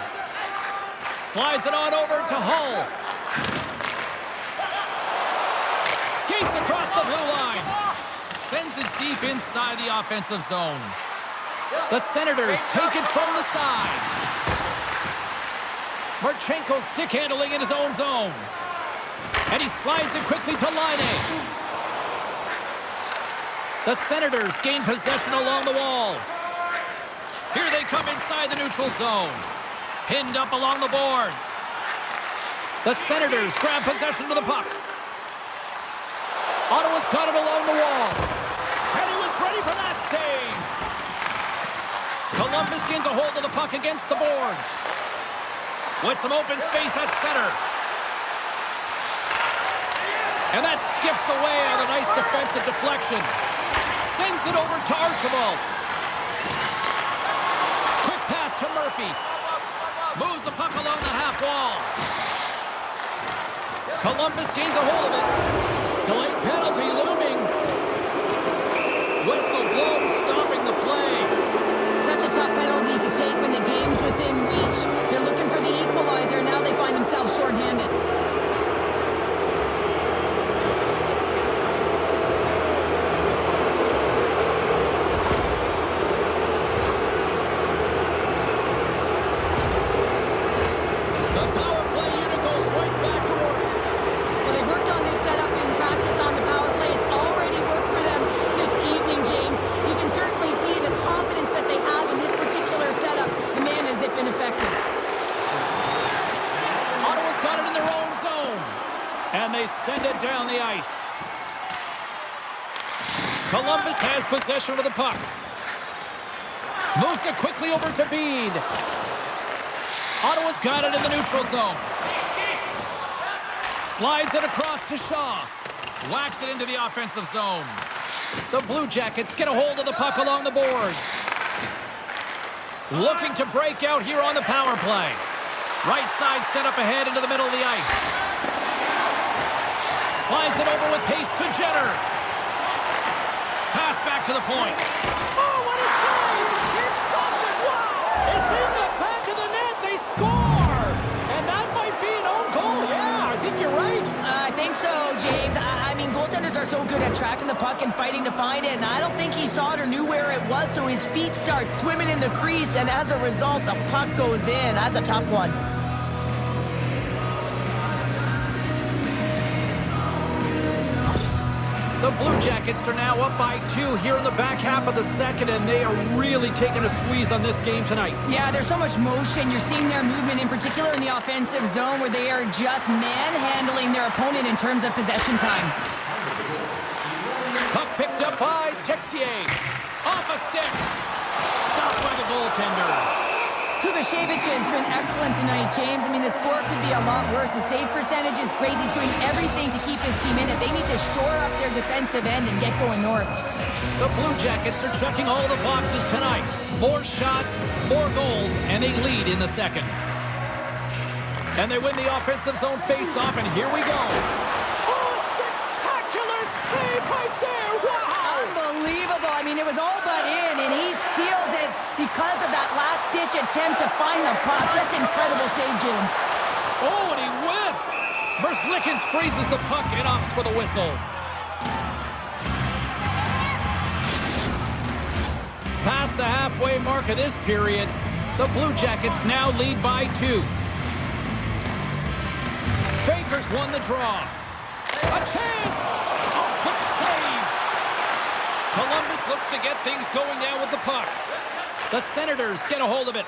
Slides it on over to Hull. Skates across the blue line. Sends it deep inside the offensive zone. The Senators take it from the side. Marchenko stick handling in his own zone. And he slides it quickly to Laine. The Senators gain possession along the wall. Here they come inside the neutral zone. Pinned up along the boards. The Senators grab possession to the puck. Ottawa's got it along the wall. And he was ready for that save. Columbus gains a hold of the puck against the boards. With some open space at center. And that skips away on a nice defensive deflection. Sends it over to Archibald. Quick pass to Murphy. Moves the puck along the half wall. Columbus gains a hold of it. Delayed penalty looming. Whistle blown, stopping the play. Such a tough penalty to take when the game's within reach. They're looking for the equalizer. Now they find themselves shorthanded. Send it down the ice. Columbus has possession of the puck. Moves it quickly over to Bede. Ottawa's got it in the neutral zone. Slides it across to Shaw. Whacks it into the offensive zone. The Blue Jackets get a hold of the puck along the boards. Looking to break out here on the power play. Right side set up ahead into the middle of the ice. Slides it over with pace to Jenner. Pass back to the point. Oh, what a save! He stopped it! Wow! It's in the back of the net. They score! And that might be an own goal. Yeah, I think you're right. I think so, James. I mean, goaltenders are so good at tracking the puck and fighting to find it, and I don't think he saw it or knew where it was, so his feet start swimming in the crease, and as a result, the puck goes in. That's a tough one. The Blue Jackets are now up by 2 here in the back half of the second, and they are really taking a squeeze on this game tonight. Yeah, there's so much motion. You're seeing their movement in particular in the offensive zone where they are just manhandling their opponent in terms of possession time. Puck picked up by Texier. Off a stick. Stopped by the goaltender. S.O.A.C.J.V has been excellent tonight, James. I mean, the score could be a lot worse. His save percentage is great. He's doing everything to keep his team in it. They need to shore up their defensive end and get going north. The Blue Jackets are checking all the boxes tonight. More shots, more goals, and they lead in the second. And they win the offensive zone face-off, and here we go. Oh, spectacular save right there! Wow! Unbelievable. I mean, it was all but in, and he steals it because of that last-ditch attempt to find the puck. Just incredible save, James. Oh, and he whiffs. Merzlikins freezes the puck and opts for the whistle. Past the halfway mark of this period, the Blue Jackets now lead by 2. Baker's won the draw. A chance! Oh, quick save! Columbus looks to get things going down with the puck. The Senators get a hold of it.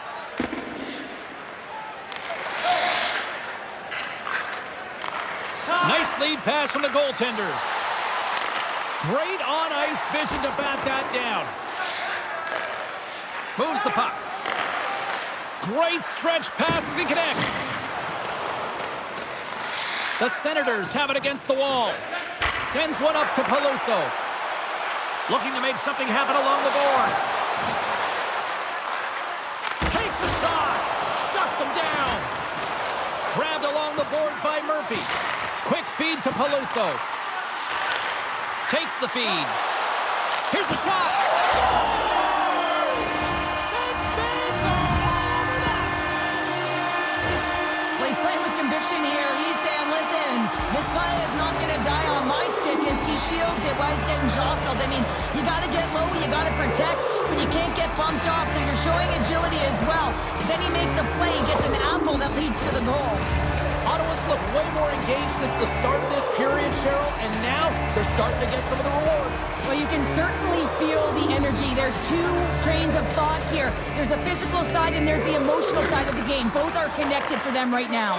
Nice lead pass from the goaltender. Great on-ice vision to bat that down. Moves the puck. Great stretch passes and connects. The Senators have it against the wall. Sends one up to Peluso. Looking to make something happen along the boards. Takes a shot. Shuts him down. Grabbed along the boards by Murphy. Quick feed to Peluso. Takes the feed. Here's a shot. Sens fans are all over that. Well, he's playing with conviction here. He's saying, listen, this play is not going to die on my stick as he shields it while he's getting jostled. I mean, you got to get low, you got to protect, but you can't get bumped off, so you're showing agility as well. Then he makes a play, he gets an apple that leads to the goal. Ottawa's looked way more engaged since the start of this period, Cheryl, and now they're starting to get some of the rewards. Well, you can certainly feel the energy. There's two trains of thought here. There's the physical side and there's the emotional side of the game. Both are connected for them right now.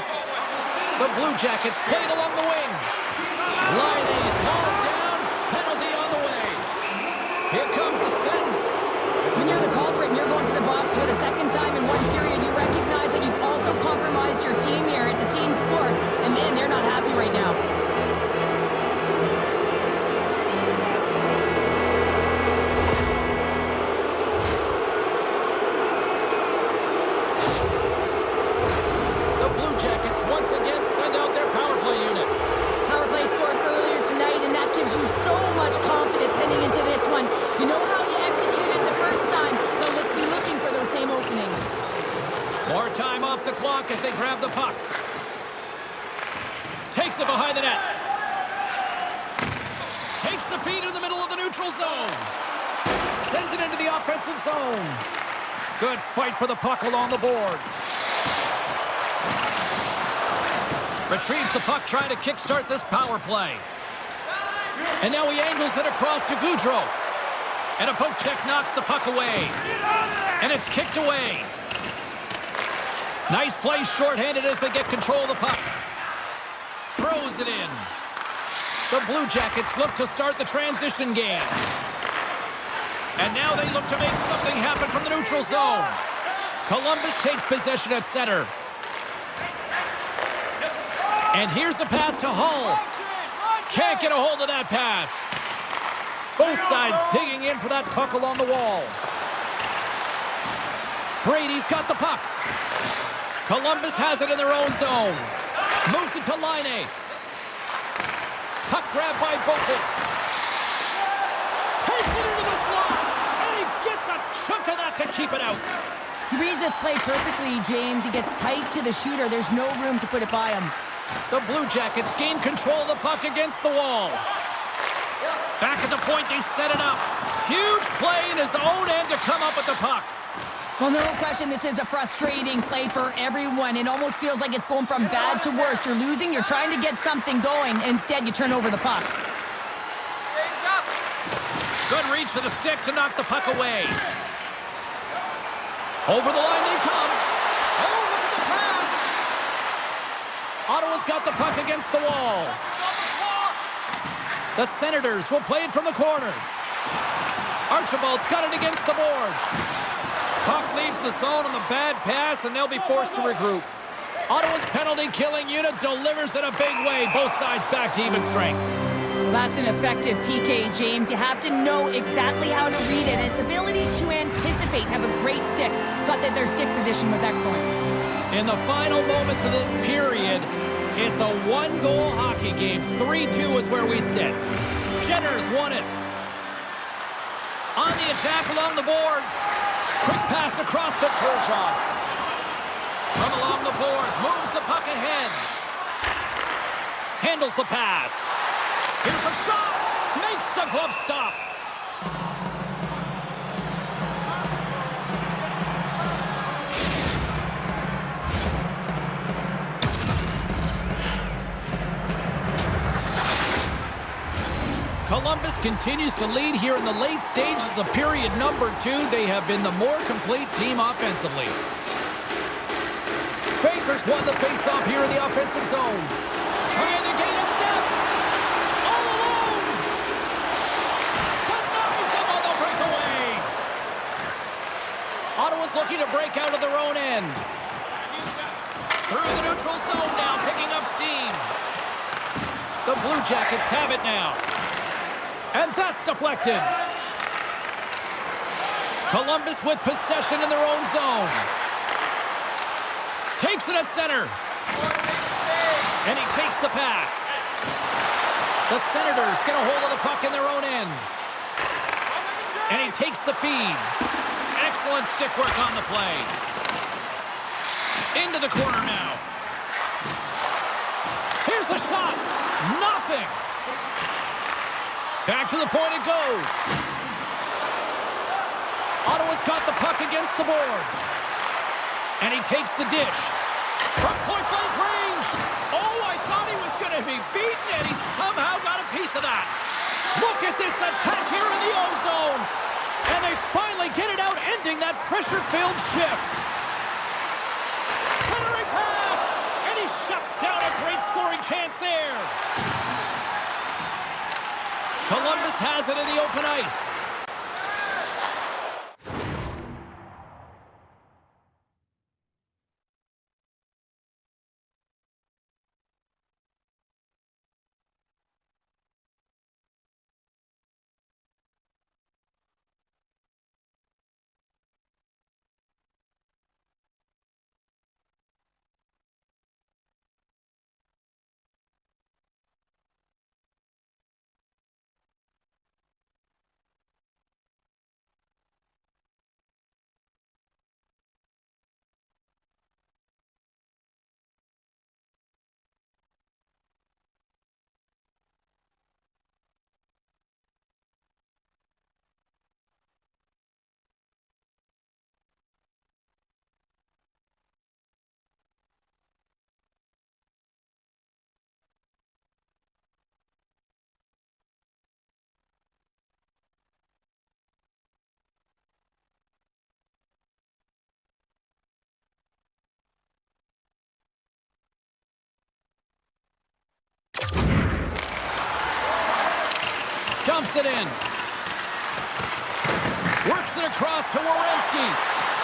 The Blue Jackets played along the wing. Liney's hauled down. Penalty on the way. Here comes the Sens. When you're the culprit and you're going to the box for the second time in one period, you recognize that you've also compromised your team here. It's a team sport, and man, they're not happy right now. The Blue Jackets once again send out their power play unit. Power play scored earlier tonight, and that gives you so much confidence heading into this one. You know how you executed the first time. They'll be looking for those same openings. More time off the clock as they grab the puck. Takes it behind the net. Takes the feed in the middle of the neutral zone. Sends it into the offensive zone. Good fight for the puck along the boards. Retrieves the puck, trying to kickstart this power play. And now he angles it across to Gaudreau. And a poke check knocks the puck away. And it's kicked away. Nice play shorthanded as they get control of the puck. Throws it in. The Blue Jackets look to start the transition game. And now they look to make something happen from the neutral zone. Columbus takes possession at center. And here's the pass to Hull. Can't get a hold of that pass. Both sides digging in for that puck along the wall. Brady's got the puck. Columbus has it in their own zone. Moves it to Laine. Puck grab by Boqvist. Takes it into the slot. And he gets a chunk of that to keep it out. He reads this play perfectly, James. He gets tight to the shooter. There's no room to put it by him. The Blue Jackets gain control of the puck against the wall. Back at the point, they set it up. Huge play in his own end to come up with the puck. Well, no question, this is a frustrating play for everyone. It almost feels like it's going from bad to worse. You're losing, you're trying to get something going. Instead, you turn over the puck. Good reach to the stick to knock the puck away. Over the line they come. Oh, look at the pass. Ottawa's got the puck against the wall. The Senators will play it from the corner. Archibald's got it against the boards. Puck leaves the zone on the bad pass, and they'll be forced to regroup. Ottawa's penalty-killing unit delivers in a big way. Both sides back to even strength. That's an effective PK, James. You have to know exactly how to read it. And its ability to anticipate, have a great stick. Thought that their stick position was excellent. In the final moments of this period, it's a one-goal hockey game. 3-2 is where we sit. Jenner's won it. On the attack along the boards. Quick pass across to Turgeon. From along the boards, moves the puck ahead. Handles the pass. Here's a shot. Makes the glove stop. Columbus continues to lead here in the late stages of period number 2. They have been the more complete team offensively. Baker's won the faceoff here in the offensive zone. Trying to gain a step. All alone. Denies him on the breakaway. Ottawa's looking to break out of their own end. Through the neutral zone now, picking up steam. The Blue Jackets have it now. And that's deflected. Columbus with possession in their own zone. Takes it at center. And he takes the pass. The Senators get a hold of the puck in their own end. And he takes the feed. Excellent stick work on the play. Into the corner now. Here's the shot. Nothing. Back to the point it goes. Ottawa's got the puck against the boards. And he takes the dish. From point-blank range. Oh, I thought he was going to be beaten, and he somehow got a piece of that. Look at this attack here in the O-zone. And they finally get it out, ending that pressure-filled shift. Centering pass. And he shuts down a great scoring chance there. Columbus has it in the open ice. Dumps it in. Works it across to Werenski.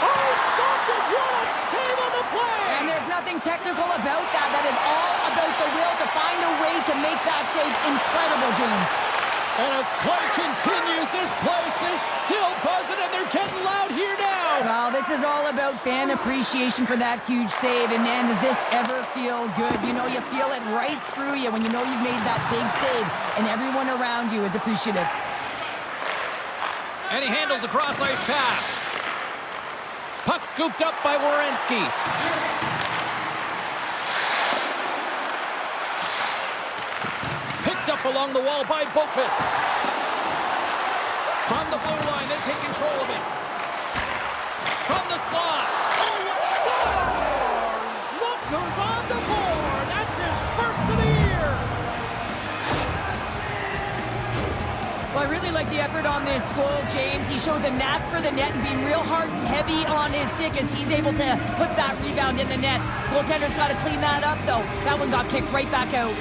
Oh, stopped it! What a save on the play! And there's nothing technical about that. That is all about the will to find a way to make that save incredible, James. And as play continues, this place is still buzzing, and they're getting loud here now. Well, this is all about fan appreciation for that huge save. And, man, does this ever feel good? You know, you feel it right through you when you know you've made that big save, and everyone around you is appreciative. And he handles the cross-ice pass. Puck scooped up by Werenski. Picked up along the wall by Boqvist. From the blue line, they take control of it. From the slot. Oh, Scores! Look who's on the board! That's his first of the year! Well, I really like the effort on this goal, James. He shows a knack for the net and being real hard and heavy on his stick as he's able to put that rebound in the net. Goaltender's got to clean that up, though. That one got kicked right back out.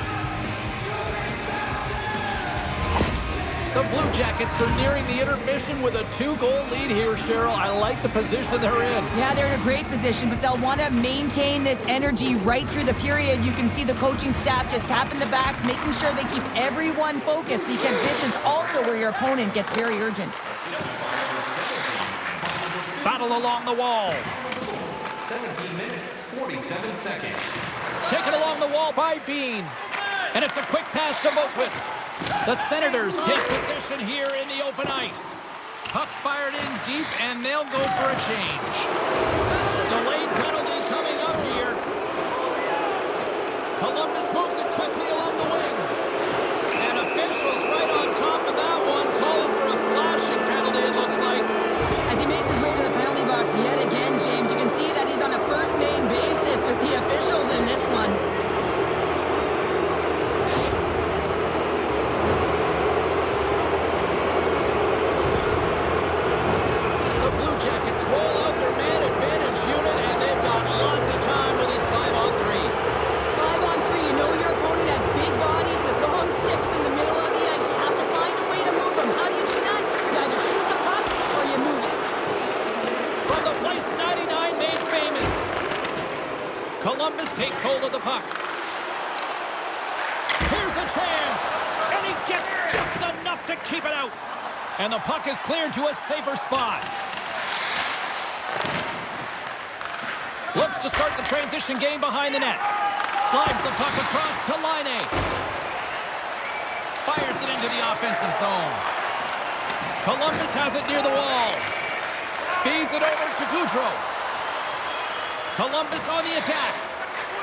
The Blue Jackets are nearing the intermission with a 2-goal lead here, Cheryl. I like the position they're in. Yeah, they're in a great position, but they'll want to maintain this energy right through the period. You can see the coaching staff just tapping the backs, making sure they keep everyone focused, because this is also where your opponent gets very urgent. Battle along the wall. 17 minutes, 47 seconds. Taken along the wall by Bean. And it's a quick pass to Boqvist. The Senators take possession here in the open ice. Puck fired in deep, and they'll go for a change. Delayed penalty coming up here. Columbus moves it quickly along the wing. And officials right on top of that one, calling for a slashing penalty, it looks like. As he makes his way to the penalty box yet again, James, you can see that he's on a first-name basis with the officials in this one. Roll out their man advantage unit, and they've got lots of time with this 5-on-3. 5-on-3, you know your opponent has big bodies with long sticks in the middle of the ice. You have to find a way to move them. How do you do that? You either shoot the puck or you move it. From the place 99 made famous, Columbus takes hold of the puck. Here's a chance. Gets just enough to keep it out. And the puck is cleared to a safer spot. Looks to start the transition game behind the net. Slides the puck across to Line. Fires it into the offensive zone. Columbus has it near the wall. Feeds it over to Gaudreau. Columbus on the attack.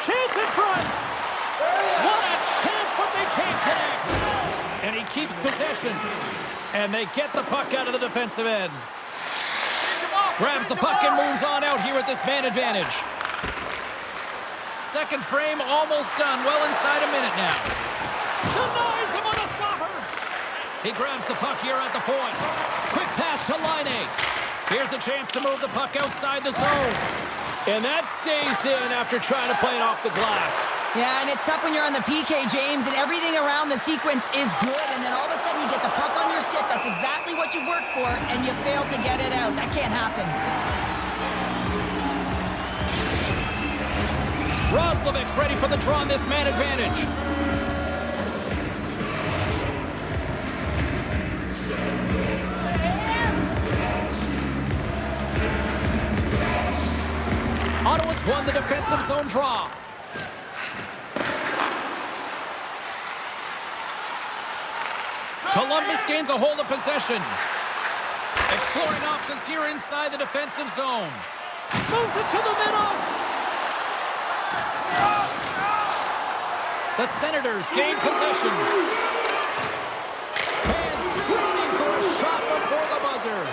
Chance in front. What a chance, but they can't connect. And he keeps possession. And they get the puck out of the defensive end. Grabs the puck and moves on out here with this man advantage. Second frame almost done. Well inside a minute now. Denies him on a slapper. He grabs the puck here at the point. Quick pass to Line. Here's a chance to move the puck outside the zone. And that stays in after trying to play it off the glass. Yeah, and it's tough when you're on the PK, James, and everything around the sequence is good, and then all of a sudden you get the puck on your stick. That's exactly what you worked for, and you fail to get it out. That can't happen. Roslovic's ready for the draw on this man advantage. Ottawa's won the defensive zone draw. Columbus gains a hold of possession. Exploring options here inside the defensive zone. Moves it to the middle. The Senators gain possession. Fans screaming for a shot before the buzzer.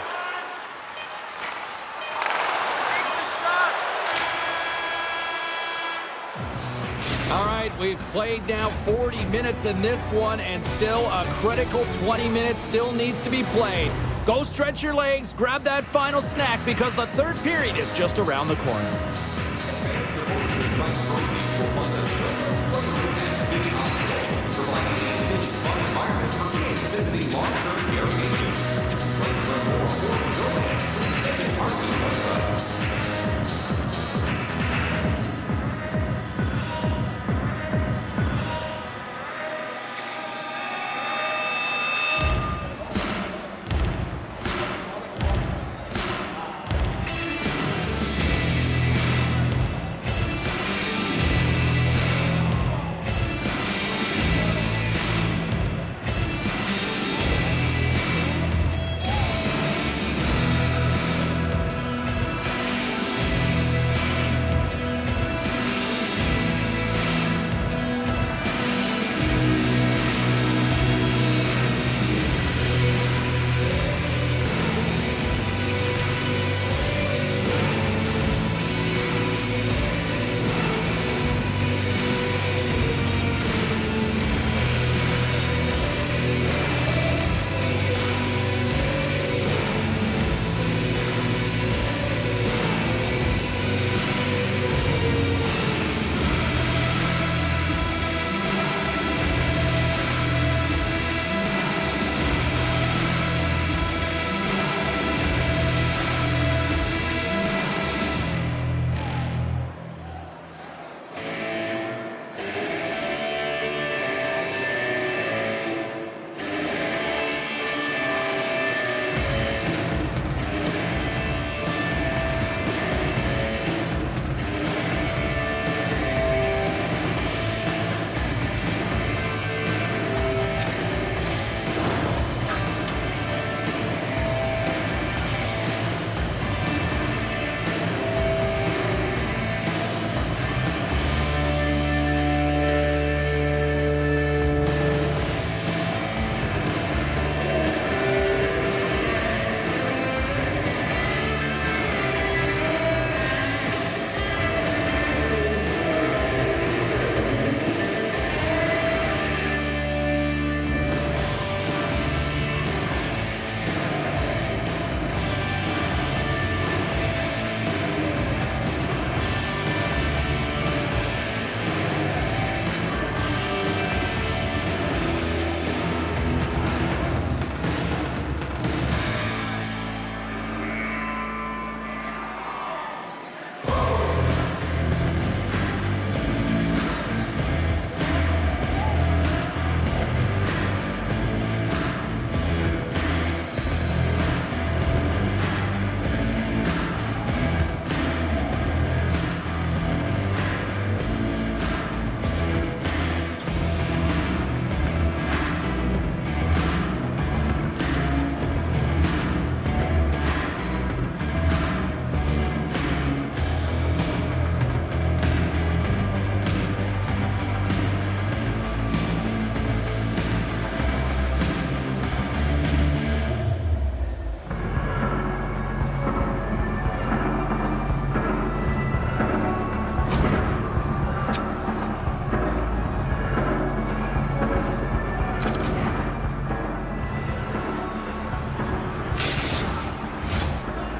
All right, we've played now 40 minutes in this one, and still a critical 20 minutes still needs to be played. Go stretch your legs, grab that final snack, because the third period is just around the corner.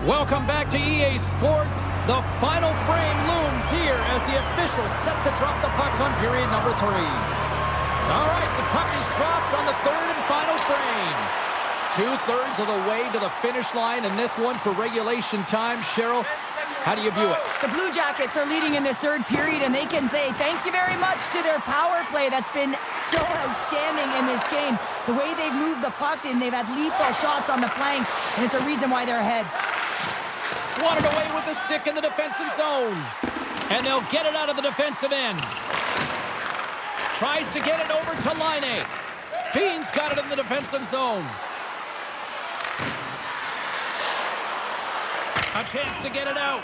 Welcome back to EA Sports. The final frame looms here as the officials set to drop the puck on period number 3. All right, the puck is dropped on the third and final frame. 2/3 of the way to the finish line in this one for regulation time. Cheryl, how do you view it? The Blue Jackets are leading in this third period, and they can say thank you very much to their power play that's been so outstanding in this game. The way they've moved the puck in, they've had lethal shots on the flanks, and it's a reason why they're ahead. Swatted away with the stick in the defensive zone. And they'll get it out of the defensive end. Tries to get it over to Line. Bean's got it in the defensive zone. A chance to get it out.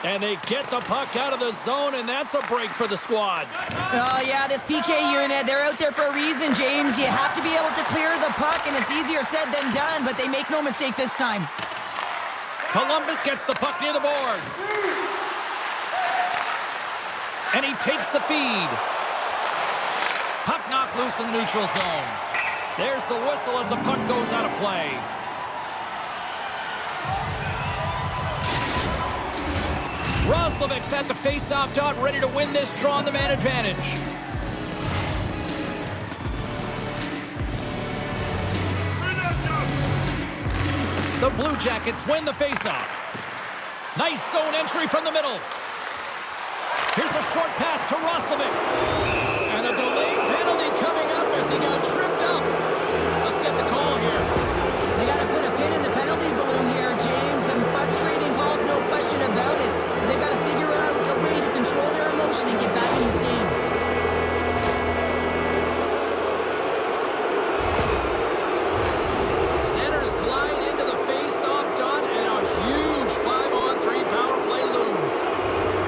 And they get the puck out of the zone, and that's a break for the squad. Oh, yeah, this PK unit, they're out there for a reason, James. You have to be able to clear the puck, and it's easier said than done, but they make no mistake this time. Columbus gets the puck near the boards. And he takes the feed. Puck knocked loose in the neutral zone. There's the whistle as the puck goes out of play. Roslovic's at the face-off dot, ready to win this draw on the man advantage. The Blue Jackets win the face-off. Nice zone entry from the middle. Here's a short pass to Roslovic. And a delayed penalty coming up as he got tripped up. Let's get the call here. They got to put a pin in the penalty balloon here, James. The frustrating calls, no question about it. But they got to figure out a way to control their emotion and get back in this game. Centers glide into the face-off dot, and a huge 5-on-3 power play looms.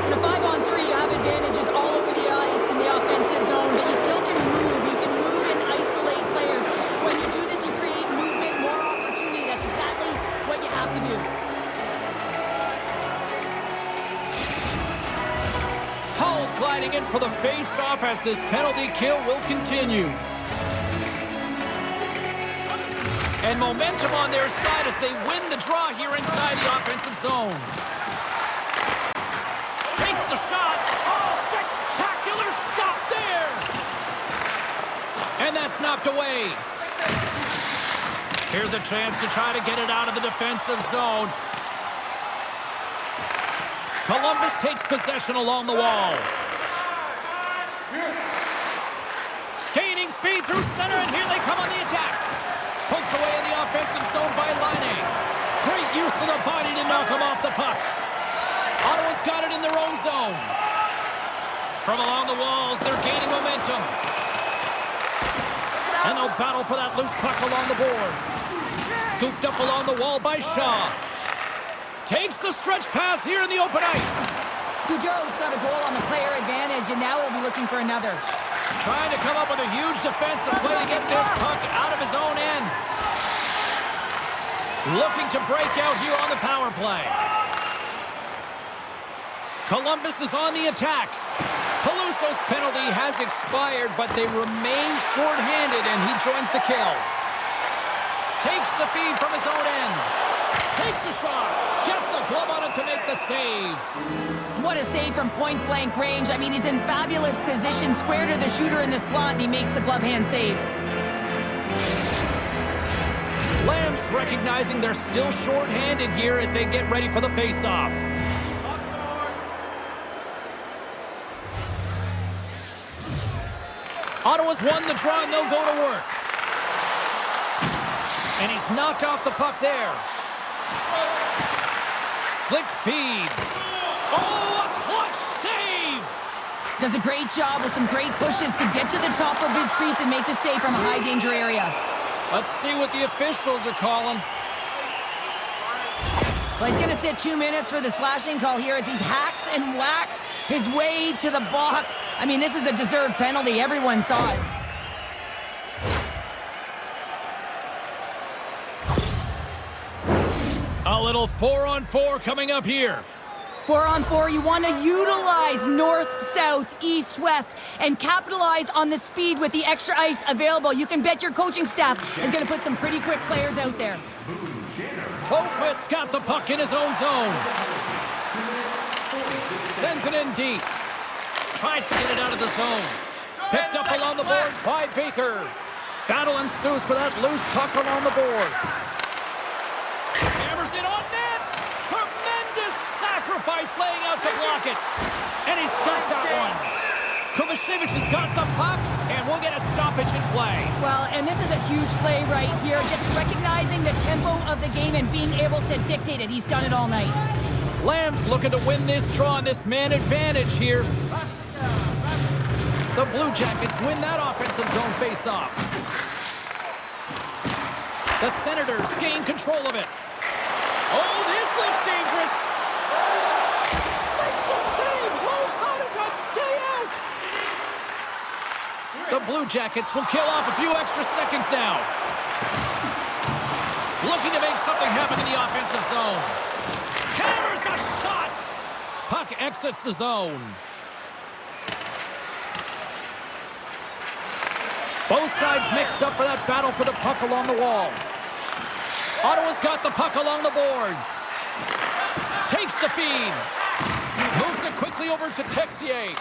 In a 5-on-3, you have advantages all over the ice in the offensive zone, but you still can move. You can move and isolate players. When you do this, you create movement, more opportunity. That's exactly what you have to do. Hull's gliding in for the face-off as this penalty kill will continue. And momentum on their side as they win the draw here inside the offensive zone. Takes the shot. Oh, spectacular stop there. And that's knocked away. Here's a chance to try to get it out of the defensive zone. Columbus takes possession along the wall. Gaining speed through center, and here they come on the attack. Poked away in the offensive zone by Line. Great use of the body to knock him off the puck. Ottawa's got it in their own zone. From along the walls, they're gaining momentum. And they'll battle for that loose puck along the boards. Scooped up along the wall by Shaw. Takes the stretch pass here in the open ice. Goudreau's got a goal on the player advantage, and now he'll be looking for another. Trying to come up with a huge defensive play to get this puck out of his own end. Looking to break out here on the power play. Columbus is on the attack. Peluso's penalty has expired, but they remain shorthanded, and he joins the kill. Takes the feed from his own end. Takes a shot. Gets a glove on it to make the save. What a save from point-blank range. I mean, he's in fabulous position, square to the shooter in the slot, and he makes the glove hand save. Lamb's recognizing they're still shorthanded here as they get ready for the face-off. Ottawa's won the draw, and they'll go to work. And he's knocked off the puck there. Slick feed. Oh, a clutch save! Does a great job with some great pushes to get to the top of his crease and make the save from a high-danger area. Let's see what the officials are calling. Well, he's going to sit 2 minutes for the slashing call here as he hacks and whacks his way to the box. I mean, this is a deserved penalty. Everyone saw it. A little 4-on-4 coming up here. 4-on-4, you want to utilize north, south, east, west, and capitalize on the speed with the extra ice available. You can bet your coaching staff is going to put some pretty quick players out there. Boquist's got the puck in his own zone. Sends it in deep. Tries to get it out of the zone. Picked up along the boards by Baker. Battle ensues for that loose puck along the boards. Hammers it on net. Tremendous sacrifice laying out to block it. And he's got that one. Kovacevic has got the puck, and we'll get a stoppage in play. Well, and this is a huge play right here. Just recognizing the tempo of the game and being able to dictate it. He's done it all night. Lamb's looking to win this draw on this man advantage here. The Blue Jackets win that offensive zone face-off. The Senators gain control of it. Oh, this looks dangerous. Makes the save. Oh, how did that stay out? The Blue Jackets will kill off a few extra seconds now. Looking to make something happen in the offensive zone. Hammers the shot. Puck exits the zone. Both sides mixed up for that battle for the puck along the wall. Ottawa's got the puck along the boards. Takes the feed. Moves it quickly over to Texier.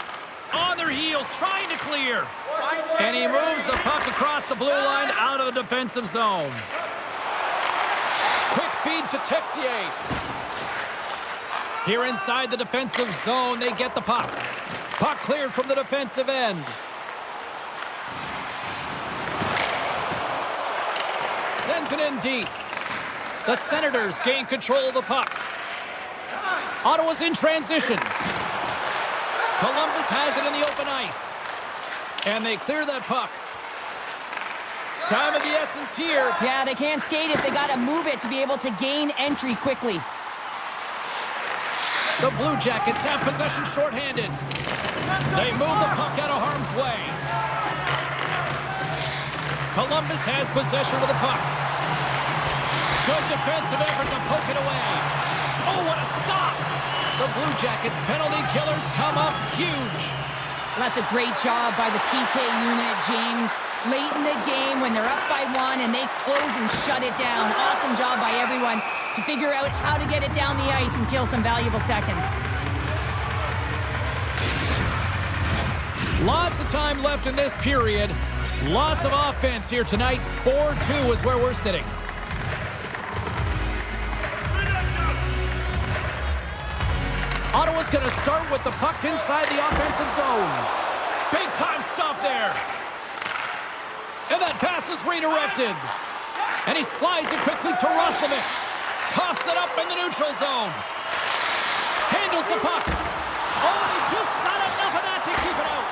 On their heels, trying to clear. And he moves the puck across the blue line out of the defensive zone. Quick feed to Texier. Here inside the defensive zone, they get the puck. Puck cleared from the defensive end. Sends it in deep. The Senators gain control of the puck. Ottawa's in transition. Columbus has it in the open ice. And they clear that puck. Time of the essence here. Yeah, they can't skate it. They got to move it to be able to gain entry quickly. The Blue Jackets have possession shorthanded. They move the puck out of harm's way. Columbus has possession of the puck. Good defensive effort to poke it away. Oh, what a stop! The Blue Jackets penalty killers come up huge. That's a great job by the PK unit, James. Late in the game when they're up by 1 and they close and shut it down. Awesome job by everyone to figure out how to get it down the ice and kill some valuable seconds. Lots of time left in this period. Lots of offense here tonight. 4-2 is where we're sitting. Ottawa's going to start with the puck inside the offensive zone. Big time stop there. And that pass is redirected. And he slides it quickly to Roslovic. Toss it up in the neutral zone. Handles the puck. Oh, he just got enough of that to keep it out.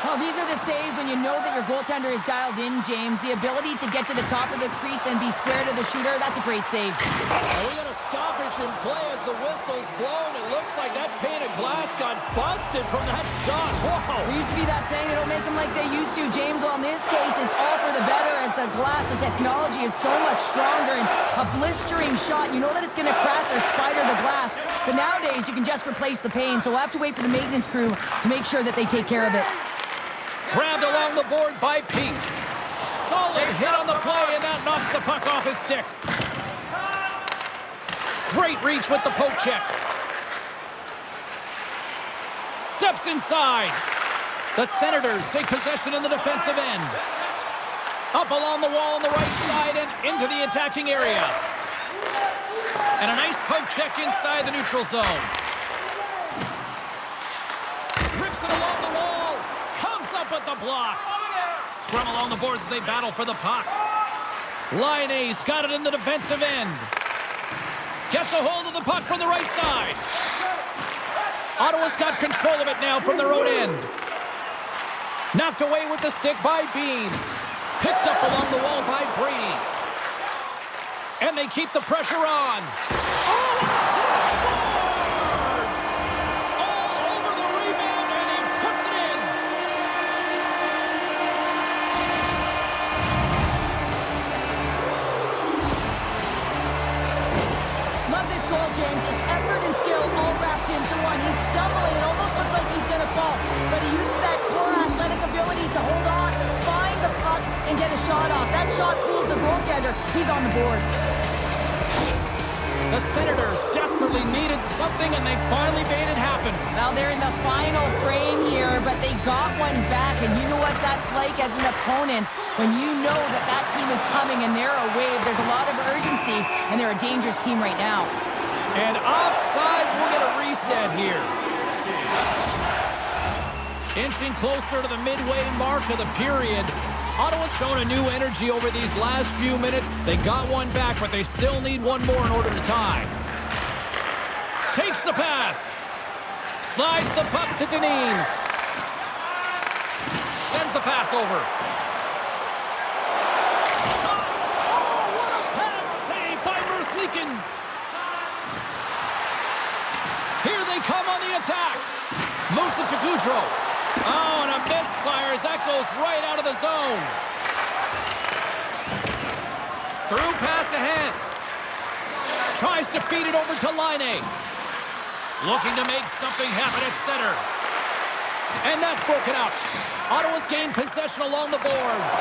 Well, these are the saves when you know that your goaltender is dialed in, James. The ability to get to the top of the crease and be square to the shooter, that's a great save. We got a stoppage in play as the whistle's blown. It looks like that pane of glass got busted from that shot. Whoa! There used to be that saying, they don't make them like they used to, James. Well, in this case, it's all for the better as the glass, the technology is so much stronger. And a blistering shot, you know that it's going to crack or spider the glass. But nowadays, you can just replace the pane. So we'll have to wait for the maintenance crew to make sure that they take care of it. Grabbed along the boards by Peak. Solid hit on the play, and that knocks the puck off his stick. Great reach with the poke check. Steps inside. The Senators take possession in the defensive end. Up along the wall on the right side and into the attacking area. And a nice poke check inside the neutral zone. Rips it along the wall. With the block. Scrum along the boards as they battle for the puck. Laine's got it in the defensive end. Gets a hold of the puck from the right side. Ottawa's got control of it now from their own end. Knocked away with the stick by Bean. Picked up along the wall by Brady. And they keep the pressure on. Oh, scores! All over the rebound, and he puts it in. Love this goal, James. It's effort and skill all wrapped into one. He's stumbling. It almost looks like he's going to fall. But he uses that core athletic ability to hold on, find the puck, and get a shot off. That shot fools the goaltender. He's on the board. The Senators desperately needed something, and they finally made it happen. Now they're in the final frame here, but they got one back, and you know what that's like as an opponent. When you know that that team is coming and they're a wave, there's a lot of urgency, and they're a dangerous team right now. And offside, we'll get a reset here. Inching closer to the midway mark of the period. Ottawa's shown a new energy over these last few minutes. They got one back, but they still need one more in order to tie. Takes the pass. Slides the puck to Deneen. Sends the pass over. Shot! Oh, what a pass save by Merzlikins. Here they come on the attack. Moves it to Gaudreau. Oh, and a misfire as that goes right out of the zone. Through pass ahead. Tries to feed it over to Laine. Looking to make something happen at center. And that's broken up. Ottawa's gained possession along the boards.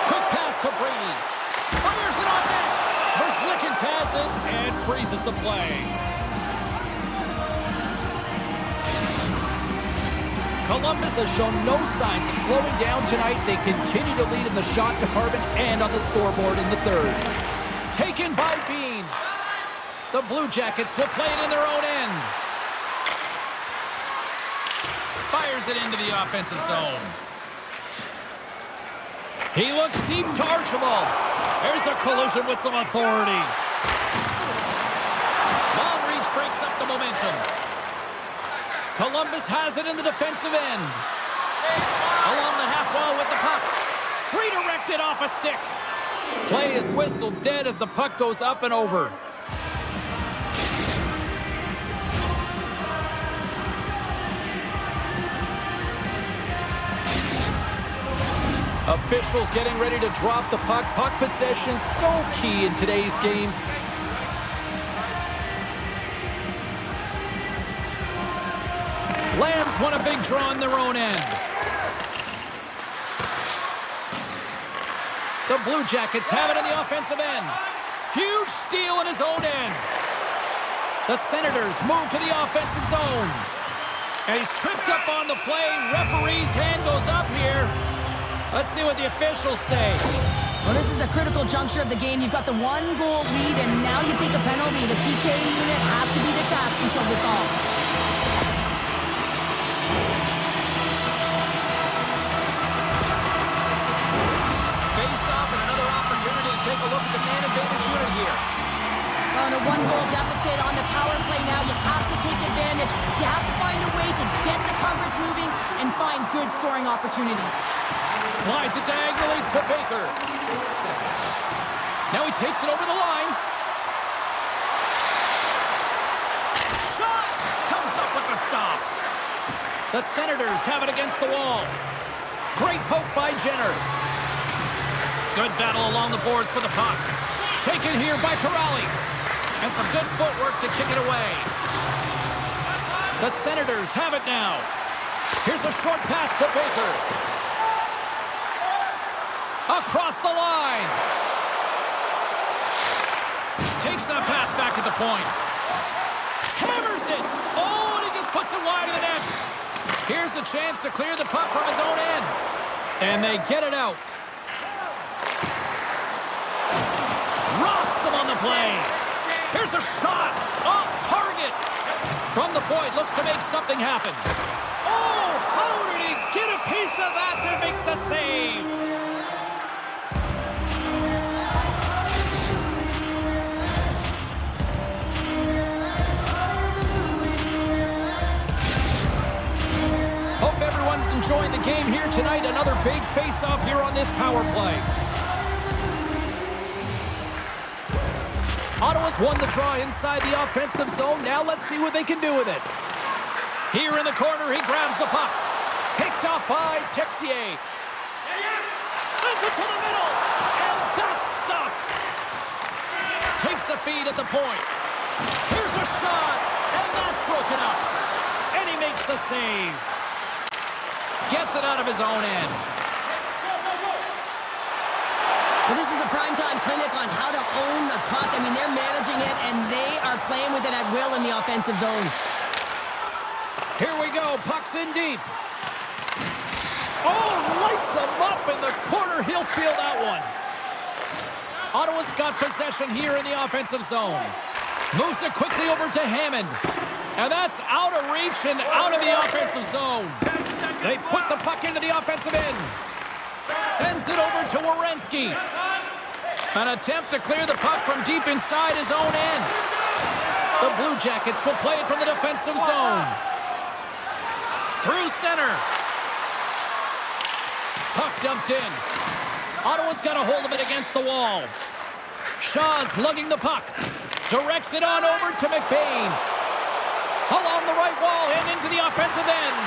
Quick pass to Brady. Fires it on net. Merzlikins has it and freezes the play. Columbus has shown no signs of slowing down tonight. They continue to lead in the shot department and on the scoreboard in the third. Taken by Bean. The Blue Jackets will play it in their own end. Fires it into the offensive zone. He looks deep to Archibald. There's a collision with some authority. Long reach breaks up the momentum. Columbus has it in the defensive end. Along the half wall with the puck. Redirected off a stick. Play is whistled dead as the puck goes up and over. Officials getting ready to drop the puck. Puck possession so key in today's game. Lambs won a big draw on their own end. The Blue Jackets have it in the offensive end. Huge steal in his own end. The Senators move to the offensive zone. And he's tripped up on the play. Referee's hand goes up here. Let's see what the officials say. Well, this is a critical juncture of the game. You've got the one-goal lead, and now you take a penalty. The PK unit has to be the task and kill this off. Take a look at the man advantage unit here. On a one-goal deficit on the power play now, you have to take advantage. You have to find a way to get the coverage moving and find good scoring opportunities. Slides it diagonally to Baker. Now he takes it over the line. Shot! Comes up with the stop. The Senators have it against the wall. Great poke by Jenner. Good battle along the boards for the puck. Taken here by Corrali. And some good footwork to kick it away. The Senators have it now. Here's a short pass to Baker. Across the line. Takes that pass back at the point. Hammers it. Oh, and he just puts it wide of the net. Here's a chance to clear the puck from his own end. And they get it out. Rocks him on the play. Here's a shot off target. From the point, looks to make something happen. Oh, how did he get a piece of that to make the save? Hope everyone's enjoying the game here tonight. Another big face-off here on this power play. Ottawa's won the draw inside the offensive zone. Now let's see what they can do with it. Here in the corner, he grabs the puck. Picked off by Texier. Sends it to the middle. And that's stopped. Takes the feed at the point. Here's a shot. And that's broken up. And he makes the save. Gets it out of his own end. Well, this is a primetime clinic on how to own the puck. I mean, they're managing it, and they are playing with it at will in the offensive zone. Here we go. Puck's in deep. Oh, lights him up in the corner. He'll feel that one. Ottawa's got possession here in the offensive zone. Moves it quickly over to Hammond. And that's out of reach and out of the offensive zone. They put the puck into the offensive end. Sends it over to Werenski. An attempt to clear the puck from deep inside his own end. The Blue Jackets will play it from the defensive zone. Through center. Puck dumped in. Ottawa's got a hold of it against the wall. Shaw's lugging the puck. Directs it on over to McBain. Along the right wall and into the offensive end.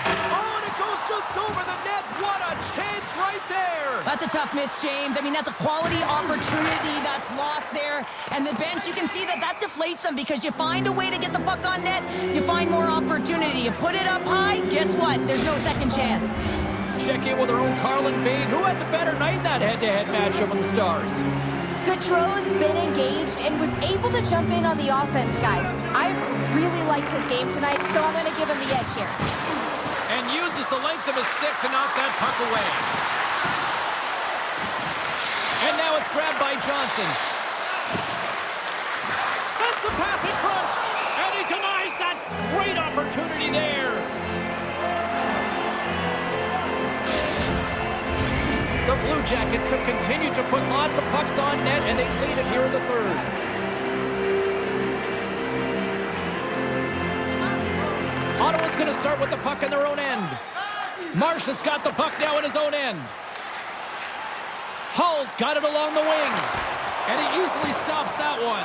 Oh, and it goes just over the net. What a chance right there. That's a tough miss, James. I mean, that's a quality opportunity that's lost there. And the bench, you can see that deflates them because you find a way to get the puck on net, you find more opportunity. You put it up high, guess what? There's no second chance. Check in with our own Carlin Bade, who had the better night in that head-to-head matchup with the Stars. Gaudreau's been engaged and was able to jump in on the offense, guys. I've really liked his game tonight, so I'm going to give him the edge here. And uses the length of his stick to knock that puck away. And now it's grabbed by Johnson. Sends the pass in front, and he denies that great opportunity there. The Blue Jackets have continued to put lots of pucks on net, and they lead it here in the third. Ottawa's going to start with the puck in their own end. Marsh has got the puck now in his own end. Hull's got it along the wing, and he easily stops that one.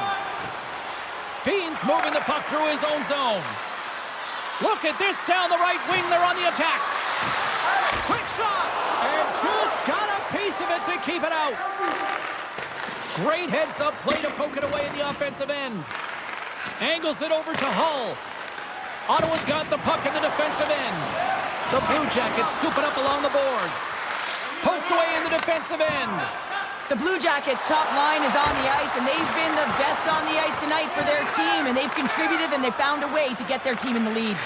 Bean's moving the puck through his own zone. Look at this down the right wing. They're on the attack. Quick shot, and just got a piece of it to keep it out. Great heads-up play to poke it away in the offensive end. Angles it over to Hull. Ottawa's got the puck in the defensive end. The Blue Jackets scoop it up along the boards. Poked away in the defensive end. The Blue Jackets' top line is on the ice, and they've been the best on the ice tonight for their team, and they've contributed, and they found a way to get their team in the lead.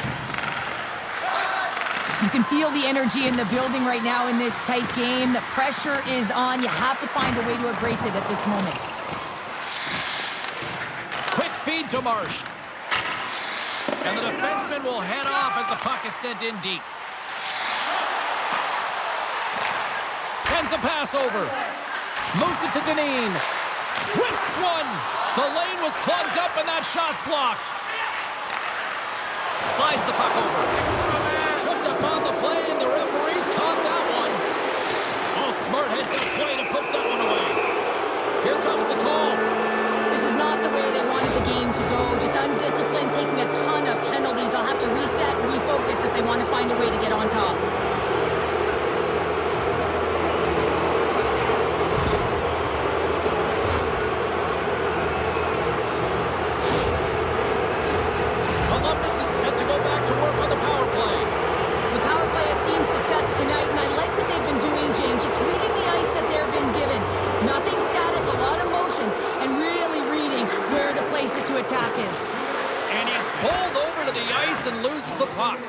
You can feel the energy in the building right now in this tight game. The pressure is on. You have to find a way to embrace it at this moment. Quick feed to Marsh. And the defenseman will head off as the puck is sent in deep. Sends a pass over. Moves it to Dineen. Wrists one. The lane was plugged up and that shot's blocked. Slides the puck over. Tripped up on the play and the referees caught that one. Oh, smart heads up play to put that one away. Here comes the call. This is not the way they wanted the game to go. Just undisciplined, taking a ton of penalties. They'll have to reset and refocus if they want to find a way to get on top. Columbus is set to go back to work on the power play. The power play has seen success tonight, and I like what they've been doing, James. Just reading the ice that they've been given. Nothing static, a lot of motion, and really reading where the places to attack is. And he's bowled over to the ice and loses the puck.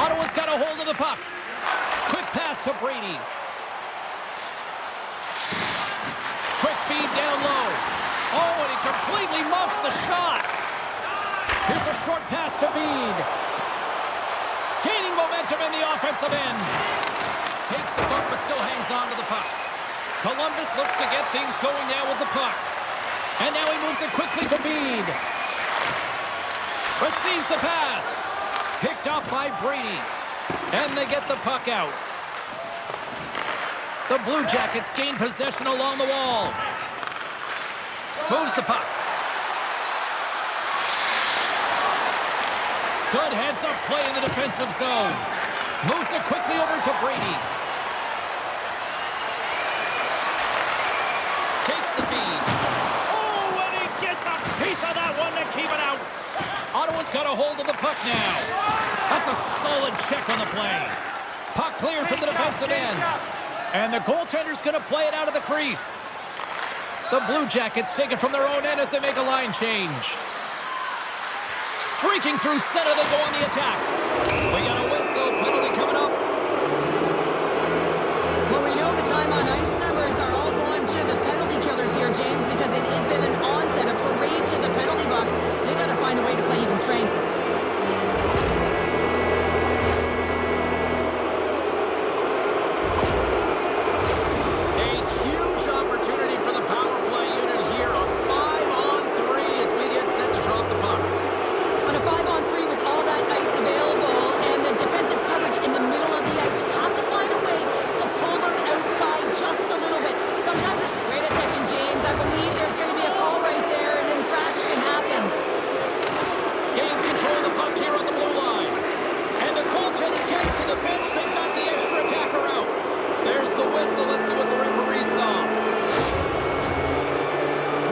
Ottawa's got a hold of the puck. Quick pass to Brady. Quick feed down low. Oh, and he completely muffs the shot. Here's a short pass to Bede. Gaining momentum in the offensive end. Takes the bump but still hangs on to the puck. Columbus looks to get things going now with the puck. And now he moves it quickly to Bede. Receives the pass. Picked up by Brady. And they get the puck out. The Blue Jackets gain possession along the wall. Moves the puck. Good heads-up play in the defensive zone. Moves it quickly over to Brady. Takes the feed. Oh, and he gets a piece of that one to keep it out. Ottawa's got a hold of the puck now. That's a solid check on the play. Puck cleared from the defensive end. And the goaltender's going to play it out of the crease. The Blue Jackets take it from their own end as they make a line change. Streaking through center, they go on the attack. We got a whistle, penalty coming up. Well, we know the time on ice numbers are all going to the penalty killers here, James, because it has been an onset, a parade to the penalty box. They got to find a way to play even strength. A huge opportunity for the power play unit here. A 5-on-3 as we get set to drop the puck. On a 5-on-3 with all that ice available and the defensive coverage in the middle of the ice, you have to find a way to pull them outside just a little bit. Sometimes there's... Wait a second, James. I believe there's going to be a call right there. An infraction happens. Gains control of the puck here on the blue line. And the goaltender gets to the bench. They've got the extra attacker out. There's the whistle. Let's see what the referee saw.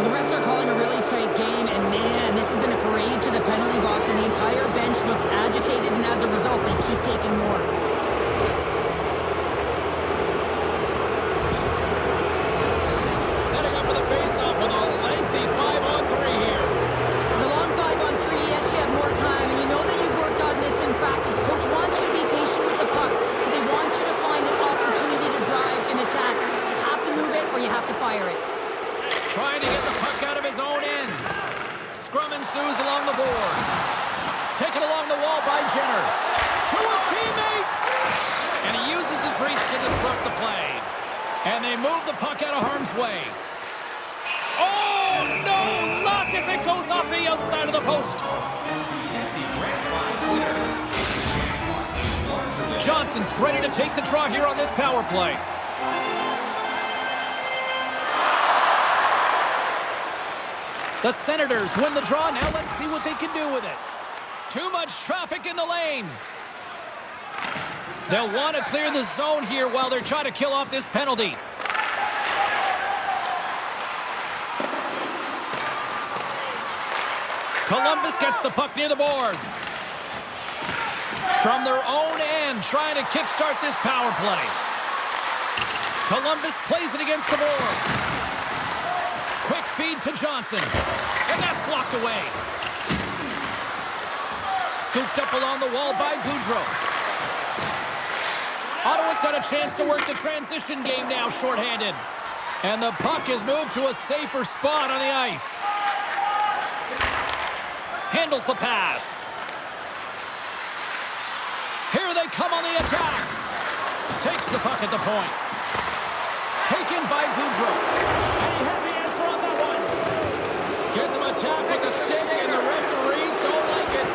The refs are calling a really tight game, and man, this has been a parade to the penalty box, and the entire bench looks agitated, and as a result, they keep taking more. Setting up for the face-off with a lengthy 5-on-3 here. The long 5-on-3, yes, you have more time, and you know that you've worked on this in practice. The coach wants you to be patient with the puck, but they want you to find an opportunity to drive an attack. You have to move it, or you have to fire it. Trying to get the puck out of his own end. Scrum ensues along the boards. Taken along the wall by Jenner. To his teammate! And he uses his reach to disrupt the play. And they move the puck out of harm's way. Oh, no! Luck as it goes off the outside of the post. Johnson's ready to take the draw here on this power play. The Senators win the draw. Now let's see what they can do with it. Too much traffic in the lane. They'll want to clear the zone here while they're trying to kill off this penalty. Columbus gets the puck near the boards. From their own end, trying to kickstart this power play. Columbus plays it against the boards. Quick feed to Johnson. And that's blocked away. Scooped up along the wall by Boudreau. Ottawa's got a chance to work the transition game now, shorthanded. And the puck is moved to a safer spot on the ice. Handles the pass. Here they come on the attack. Takes the puck at the point. Taken by Boudreau. And he had the answer on that one. Gives him a tap with the stick, and the referees don't like it.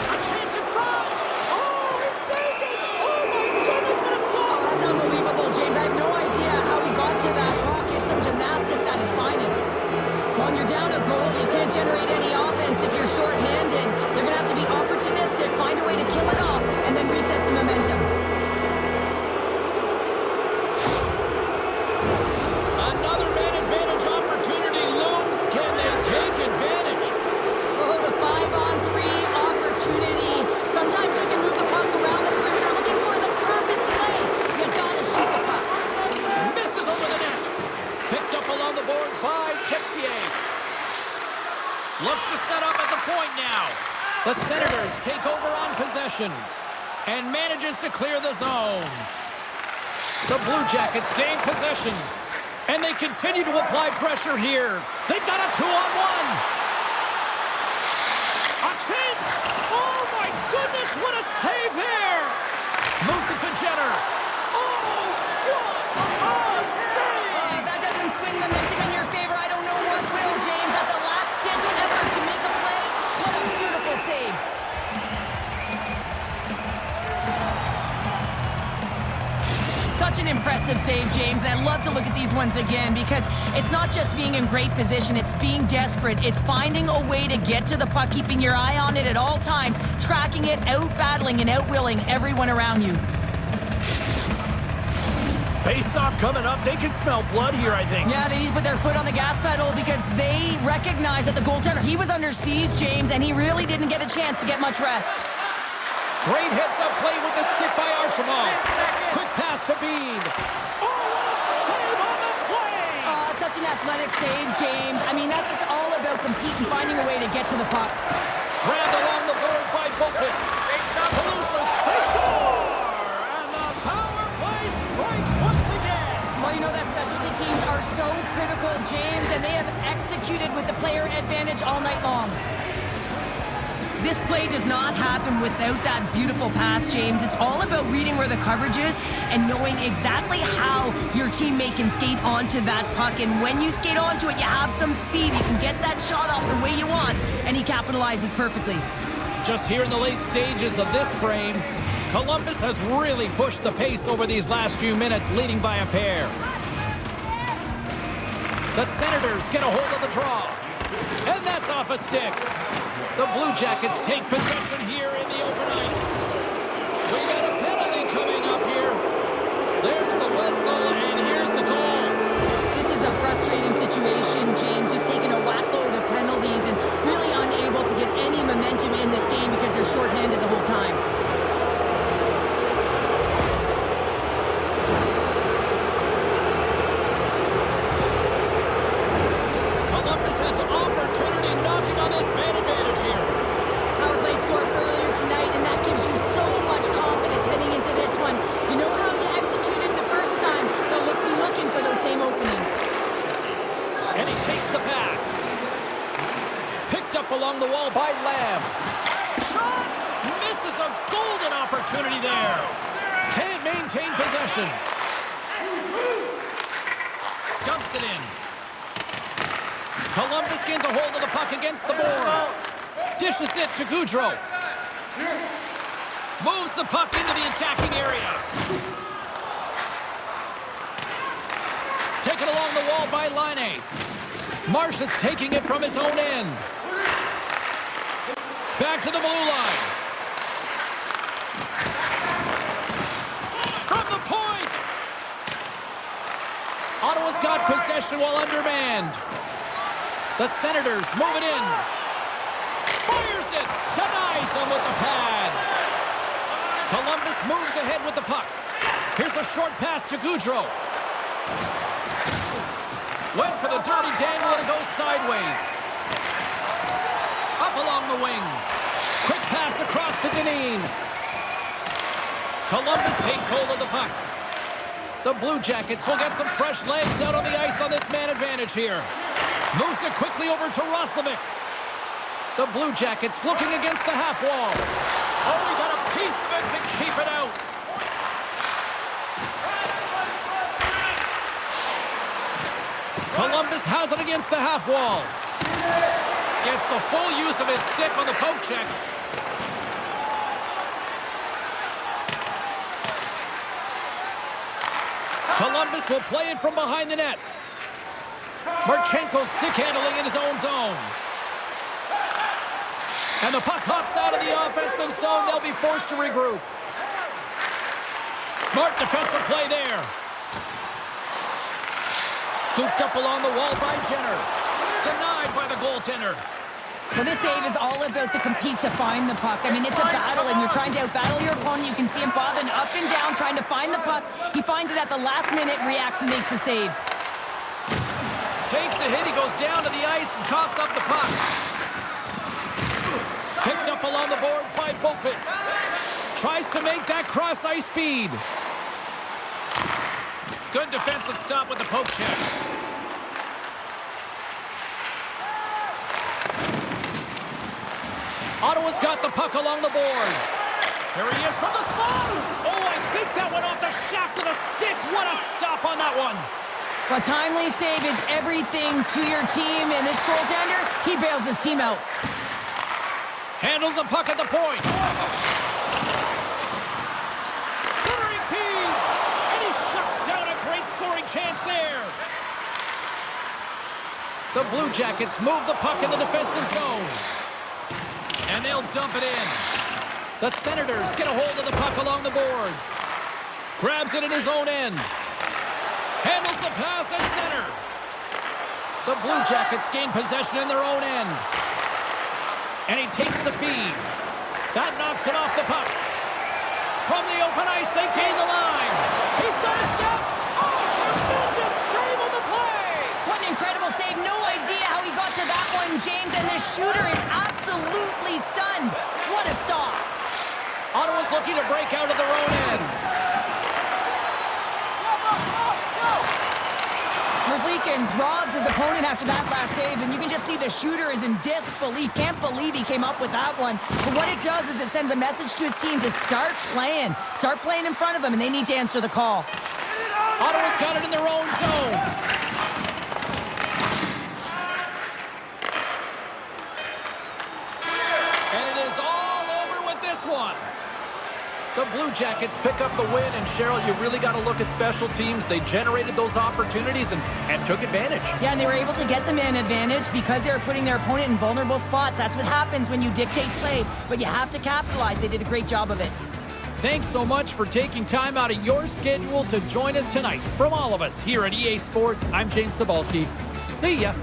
A chance in front. Oh, he saved it. Oh, my goodness, what a stop. Oh, that's unbelievable, James. I have no idea how he got to that puck. It's some gymnastics at its finest. When you're down a goal, you can't generate any offense. If you're shorthanded, they're going to have to be opportunistic, find a way to kill it off, and then reset the momentum. Another man advantage opportunity looms. Can they take advantage? Oh, the 5-on-3 opportunity. Sometimes you can move the puck around the perimeter looking for the perfect play. You gotta shoot the puck. Misses over the net. Picked up along the boards by Texier. Looks to set up at the point now. The Senators take over on possession and manages to clear the zone. The Blue Jackets gain possession, and they continue to apply pressure here. They've got a 2-on-1. A chance! Oh, my goodness, what a save there! Moves it to Jenner. Oh, what a save! That doesn't swing the momentum in your favor. I don't know what will, James. That's a last-ditch effort to make a play. What a beautiful save. Such an impressive save, James, and I love to look at these ones again because it's not just being in great position, it's being desperate. It's finding a way to get to the puck, keeping your eye on it at all times, tracking it, out-battling and out-willing everyone around you. Face-off coming up. They can smell blood here, I think. Yeah, they need to put their foot on the gas pedal because they recognize that the goaltender, he was under siege, James, and he really didn't get a chance to get much rest. Great heads-up play with the stick by Archibald. Quick pass to Bean. Oh, what a save on the play! Such an athletic save, James. I mean, that's just all about competing, finding a way to get to the puck. Grabbed along the boards by Bokus. Peluso's They score! And the power play strikes once again. Well, you know that specialty teams are so critical, James, and they have executed with the player advantage all night long. This play does not happen without that beautiful pass, James. It's all about reading where the coverage is and knowing exactly how your teammate can skate onto that puck. And when you skate onto it, you have some speed. You can get that shot off the way you want, and he capitalizes perfectly. just here in the late stages of this frame. Columbus has really pushed the pace over these last few minutes, leading by a pair. The Senators get a hold of the draw. And that's off a stick. The Blue Jackets take possession here in the open ice. We got a penalty coming up here. There's the whistle, and here's the call. This is a frustrating situation, James, just taking a whackload of penalties and really unable to get any momentum in this game because they're shorthanded the whole time. Columbus has opportunity knocking on this man advantage here. Power play scored earlier tonight, and that gives you so much confidence heading into this one. You know how you executed the first time. They'll be looking for those same openings. And he takes the pass. Picked up along the wall by Lamb. Shot! Misses a golden opportunity there. Can't maintain possession. Dumps it in. Columbus gains a hold of the puck against the boards. Dishes it to Gaudreau. Moves the puck into the attacking area. Taken along the wall by Laine. Marsh is taking it from his own end. Back to the blue line. From the point. Ottawa's got possession while undermanned. The Senators move it in. Fires it. Denies him with the pad. Columbus moves ahead with the puck. Here's a short pass to Gaudreau. Went for the dirty dangle and it goes sideways. Up along the wing. Quick pass across to Dineen. Columbus takes hold of the puck. The Blue Jackets will get some fresh legs out on the ice on this man advantage here. Moves it quickly over to Roslovic. The Blue Jackets looking against the half wall. Oh, he got a piece of it to keep it out. Columbus has it against the half wall. Gets the full use of his stick on the poke check. Columbus will play it from behind the net. Marchenko's stick handling in his own zone. And the puck hops out of the offensive zone. They'll be forced to regroup. Smart defensive play there. Scooped up along the wall by Jenner. Denied by the goaltender. Well, this save is all about the compete to find the puck. I mean, it's a battle, and you're trying to out-battle your opponent. You can see him bobbing up and down, trying to find the puck. He finds it at the last minute, reacts, and makes the save. Takes a hit, he goes down to the ice and coughs up the puck. Picked up along the boards by Bokus. Tries to make that cross-ice feed. Good defensive stop with the poke check. Ottawa's got the puck along the boards. Here he is from the slot. Oh, I think that went off the shaft of the stick. What a stop on that one. A timely save is everything to your team, and this goaltender, he bails his team out. Handles the puck at the point. Centering feed. And he shuts down a great scoring chance there. The Blue Jackets move the puck in the defensive zone. And they'll dump it in. The Senators get a hold of the puck along the boards. Grabs it in his own end. Handles the pass at center. The Blue Jackets gain possession in their own end. And he takes the feed. That knocks it off the puck. From the open ice, they gain the line. He's got a step. Oh, tremendous save on the play. What an incredible save. No idea how he got to that one, James, and the shooter is absolutely stunned. What a stop. Ottawa's looking to break out of their own end. Merzlikins robs his opponent after that last save, and you can just see the shooter is in disbelief. Can't believe he came up with that one. But what it does is it sends a message to his team to start playing. Start playing in front of him, and they need to answer the call. Ottawa's got it in their own zone. And it is all over with this one. The Blue Jackets pick up the win, and Cheryl, you really got to look at special teams. They generated those opportunities and took advantage. Yeah, and they were able to get the man advantage because they were putting their opponent in vulnerable spots. That's what happens when you dictate play, but you have to capitalize. They did a great job of it. Thanks so much for taking time out of your schedule to join us tonight. From all of us here at EA Sports, I'm James Cebulski. See ya.